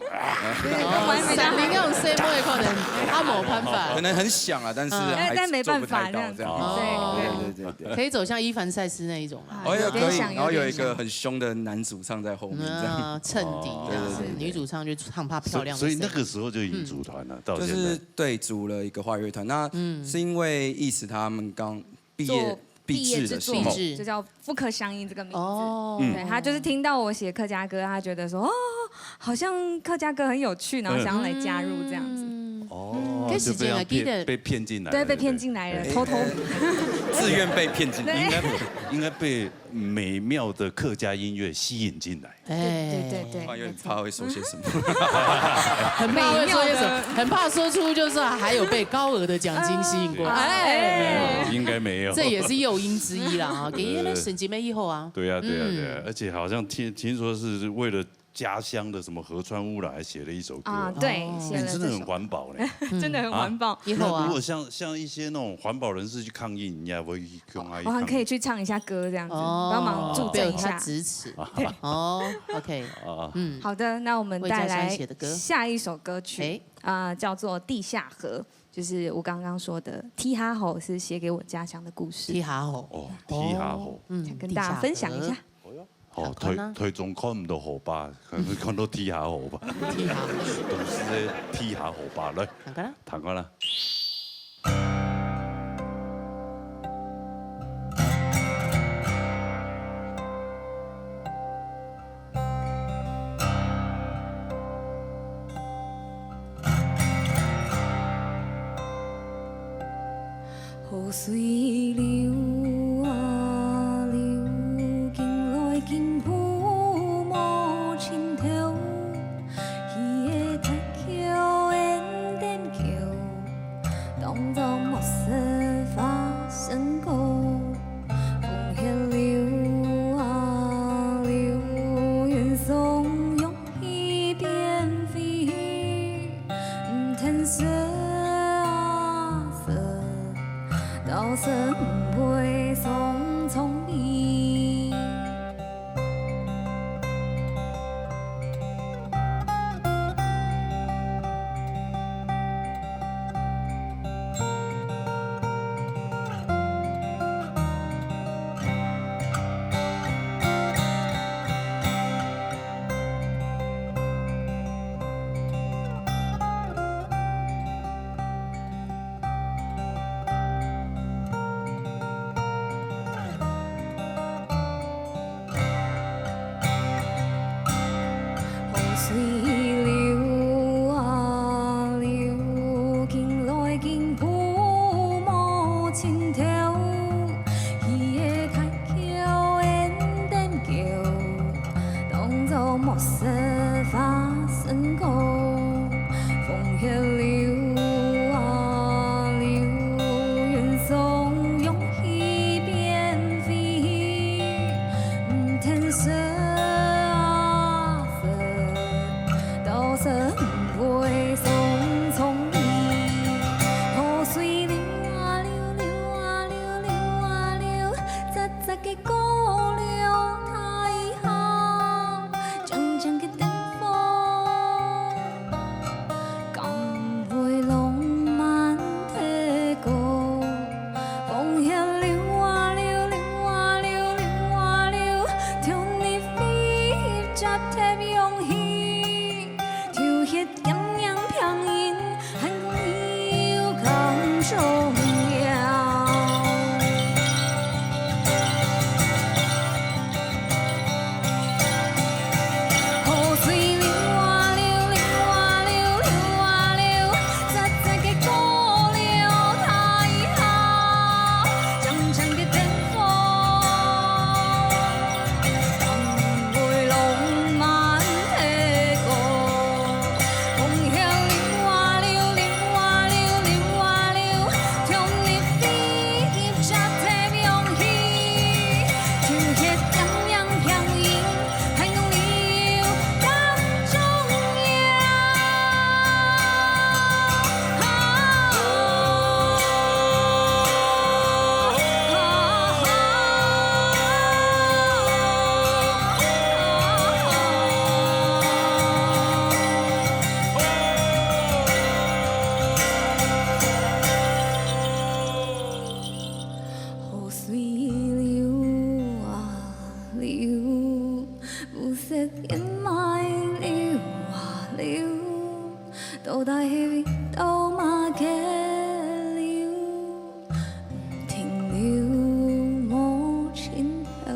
闪灵那种 C 波也可能他没办法，可能很响啊，但是但没办法这样，对，可以走像伊凡赛斯那一种啊，可以，然后有一个很凶的男主唱在后面这样衬底，女主唱就唱她漂亮，所以那个时候就已经组团了，到现在就是对组了一个华语乐团，那是因为意思他们刚毕业之作，就叫不可相应这个名字。对，他就是听到我写客家歌，他觉得说好像客家歌很有趣，然后想要来加入这样子。就被骗进来，对，被骗进来了，偷自愿被骗进来，应该被美妙的客家音乐吸引进来。对，有点怕会说些什么，很怕会说些什么，很怕说出就是还有被高额的奖金吸引过来。应该没有，这也是诱因之一啦啊，给那省级妹以后啊。对啊，而且好像听说是为了家乡的什么河川污染，还写了一首歌啊，对，真的很环保嘞，真的很环保。以后啊，如果像一些那种环保人士去抗议，你也会跟阿姨，我还可以去唱一下歌这样子，帮忙助阵一下，支持。OK，好的，那我们带来下一首歌曲，叫做《地下河》。就是我刚刚说的《踢哈吼》是写给我家乡的故事。踢哈吼，踢哈吼，想跟大家分享一下。推中看唔到河巴，看到踢下河吧。踢下，都是咧踢下河吧来。弹过啦。河水流啊流，经来经去无尽头。伊的台桥沿点桥，当作末世发生过。风向流啊流，愿怂恿一边飞，天色。到身袂匆匆离。水流啊流，经来经去无尽头。伊的台桥沿点桥，当作末世发生过。风向流啊流，愿怂恿一边飞，天色。到身袂匆匆离，河水流啊流，流啊流，流啊流，窄窄的古流，它掩埋了話了，到底氣都馬嘅了，停了我前後。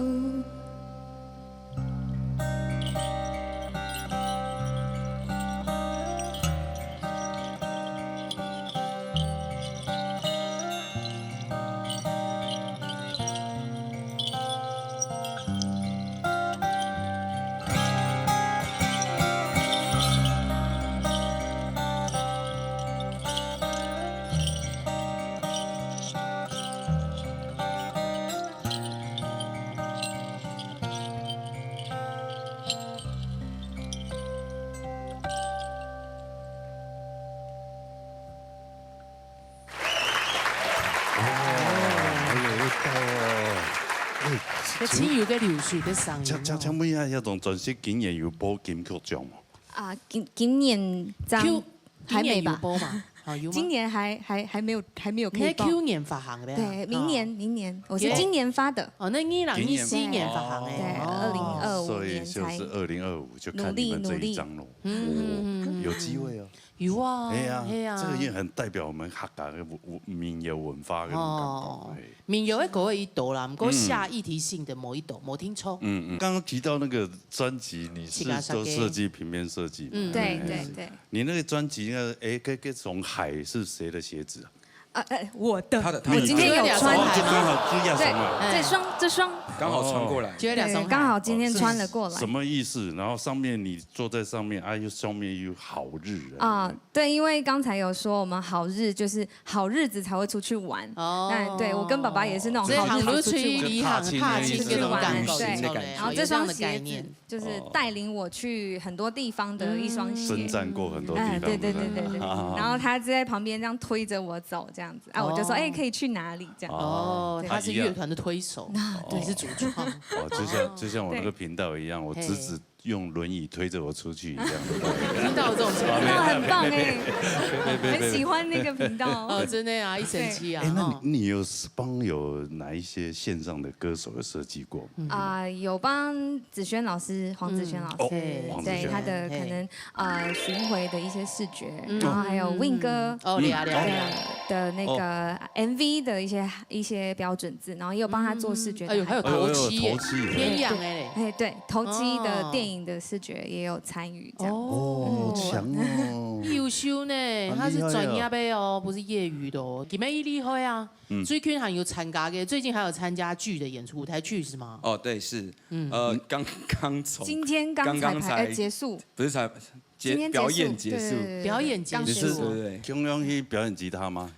錢有嘅流水嘅聲音。請問一下，有種專輯今年有播金曲獎嗎？啊，今年還沒吧？播嘛？今年還沒有可以報。去年發行的。對，明年，我是今年發的。哦，那2014年發行誒。對，2025年才。所以就是2025就看你們這一張咯。有機會哦。有啊，係啊，這個也很代表我們客家嘅民謠文化嘅感覺。民謠嗰一朵啦，唔過下議題性的某一朵，冇聽錯。剛剛提到那個專輯，你是做設計平面設計。對。你那個專輯那種海是誰的鞋子啊？我的。我今天有穿。就剛好這樣對，這雙剛好穿過來。對，剛好今天穿了過來。什麼意思？然後上面你坐在上面，又上面又好日。對，因為剛才有說我們好日就是好日子才會出去玩。對，我跟爸爸也是那種好日子出去玩，踏青這種感覺。然後這雙鞋子就是帶領我去很多地方的一雙鞋。征戰過很多地方。對。然後他就在旁邊這樣推着我走，這樣子。我就說，可以去哪裡？這樣。哦，他是樂團的推手，對，是主創。就像我那個頻道一樣，我侄子用輪椅推着我出去一樣。聽到這種情況，那很棒哎，很喜歡那個頻道。哦，真的啊，一神期啊。那你有哪一些線上的歌手有設計過？有幫子軒老師，黃子軒老師，對他的可能巡迴的一些視覺，然後還有 Win 哥的那個 MV 的一些標準字，然後也有幫他做視覺。還有頭七，天陽哎，對，頭七的電影的視覺也有參與，這樣。哦，好強哦！優秀呢，他是專業的哦，不是業餘的哦。幾咩厲害啊？最近還有參加嘅，最近還有參加劇的演出，舞台劇是嗎？哦，對，是，剛從今天剛才結束，不是才。表演結束，表演結束，對。中央去表演吉他嗎？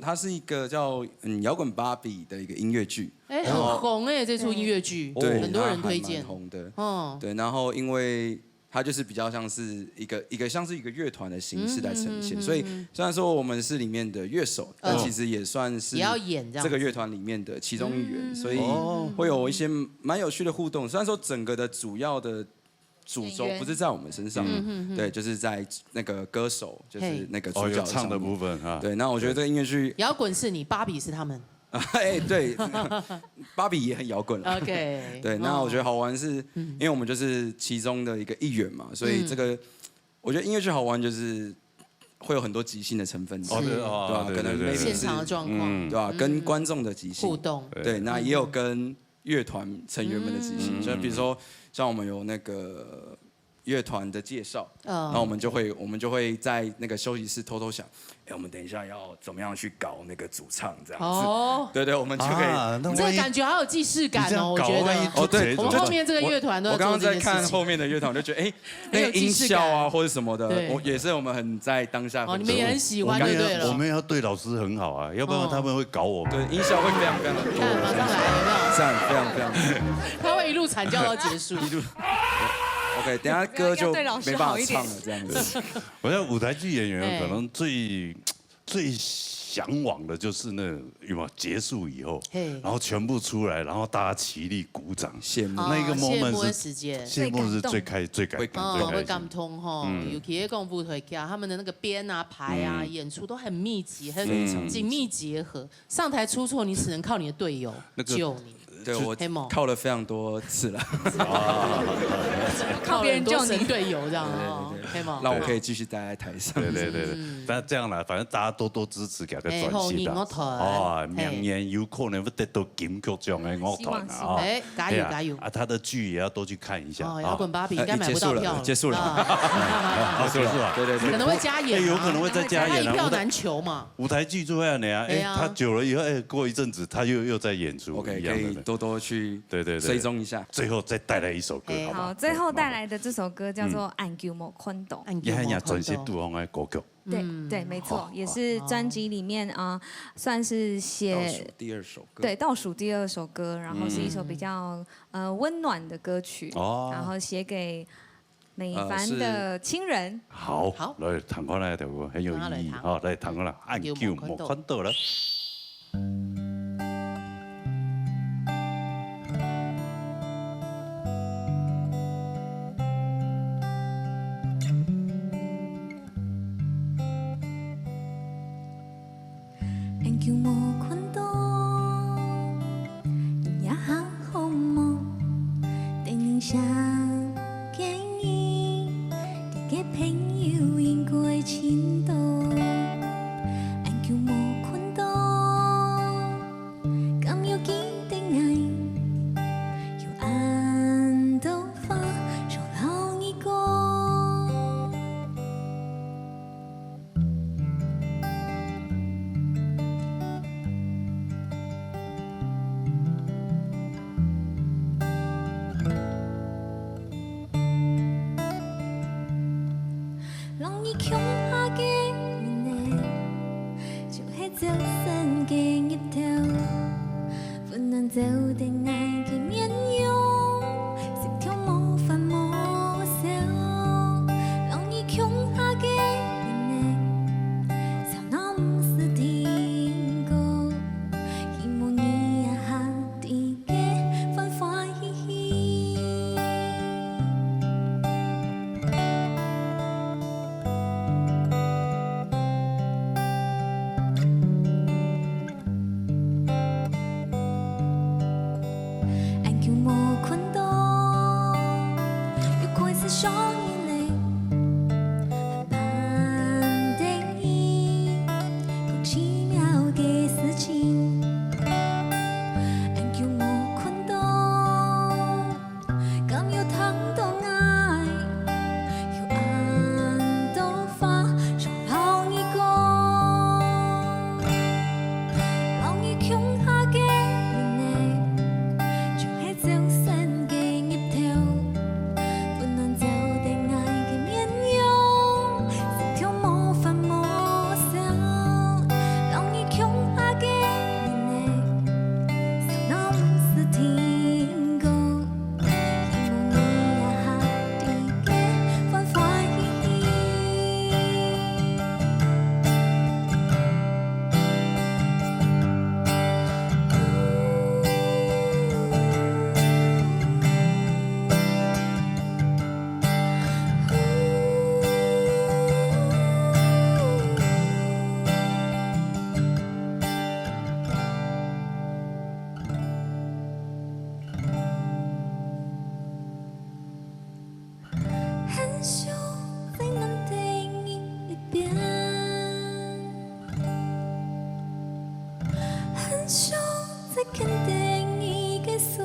它是一個叫搖滾芭比的一個音樂劇。很紅哎，這出音樂劇，對，很多人推薦。紅的，對。然後因為它就是比較像是一個像是一個樂團的形式來呈現，所以雖然說我們是裡面的樂手，但其實也算是這個樂團裡面的其中一員，所以會有一些蠻有趣的互動。雖然說整個的主要的主軸不是在我們身上，對，就是在那個歌手，就是那個主角唱的部分哈。對，那我覺得這個音樂劇搖滾是你，芭比是他們。哎，對，芭比也很搖滾了。OK。對，那我覺得好玩是，因為我們就是其中的一員嘛，所以這個我覺得音樂劇好玩就是會有很多即興的成分，對吧？可能現場的狀況，對吧？跟觀眾的即興互動，對，那也有跟樂團成員們的即興，就比如說像我們有那個樂團的介紹，然後我們就會在那個休息室偷偷想，我們等一下要怎麼樣去搞那個主唱這樣子，對對，我們就可以，這個感覺好有既視感哦，我覺得。對，我們後面這個樂團都。我剛剛在看後面的樂團，我就覺得那個音效啊或者什麼的，也是我們很在當下。哦，你們也很喜歡就對了。我們要對老師很好啊，要不然他們會搞我們。對，音效會非常非常的多。看，馬上來，有沒有？讚，非常非常。他會一路慘叫到結束。一路。OK， 等下歌就沒辦法唱了，這樣子。我覺得舞台劇演員可能最向往的就是那有沒有結束以後，然後全部出來，然後大家起立鼓掌，謝幕。那個 moment 是謝幕是最感通哈。尤其是講舞台劇，他們的那個編啊、排啊、演出都很密集、很緊密結合。上台出錯，你只能靠你的隊友救你。对我靠了非常多次了。靠别人救神队友这样对，让我可以继续待在台上。对，但这样啦，反正大家多多支持，给他转型啦。哦，明年有可能会得到金曲奖的乐团啊！加油！啊，他的剧也要多去看一下。哦，摇滚芭比应该买不到票了。结束了，结束了。对，可能会加演，有可能会再加演啊。一票难求嘛。舞台剧就这样的呀，他久了以后，过一阵子他又在演出。OK， 可以多多去追踪一下。最后再带来一首歌，好不好？最后带来的这首歌叫做《暗叫莫困懂》，也很专辑杜峰的歌曲。对，没错，也是专辑里面算是写第2首歌，对，倒数第2首歌，然后是一首比较温暖的歌曲，然后写给美凡的亲人。好，来弹过来条歌很有意义，好，来弹过来，暗叫莫困懂了。叫无困倒，也哈好梦，对人生建议，你个朋友应该亲到，俺叫无困倒，敢有记得爱，有安都发，说老一个。穷下嘅呢，就係走散嘅一條，不能走的愛嘅面容，心跳無法無笑，讓你窮下嘅呢，吵鬧唔是聽過，希望你也下啲嘅歡歡喜喜。想你很盼的你，更奇妙的事情，俺叫我困到，敢有疼痛愛，有安都發，想讓一個，讓你窮下嘅人呢，就係走散嘅一條。很少在肯定你嘅數，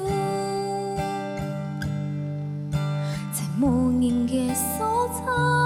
在無人嘅所在。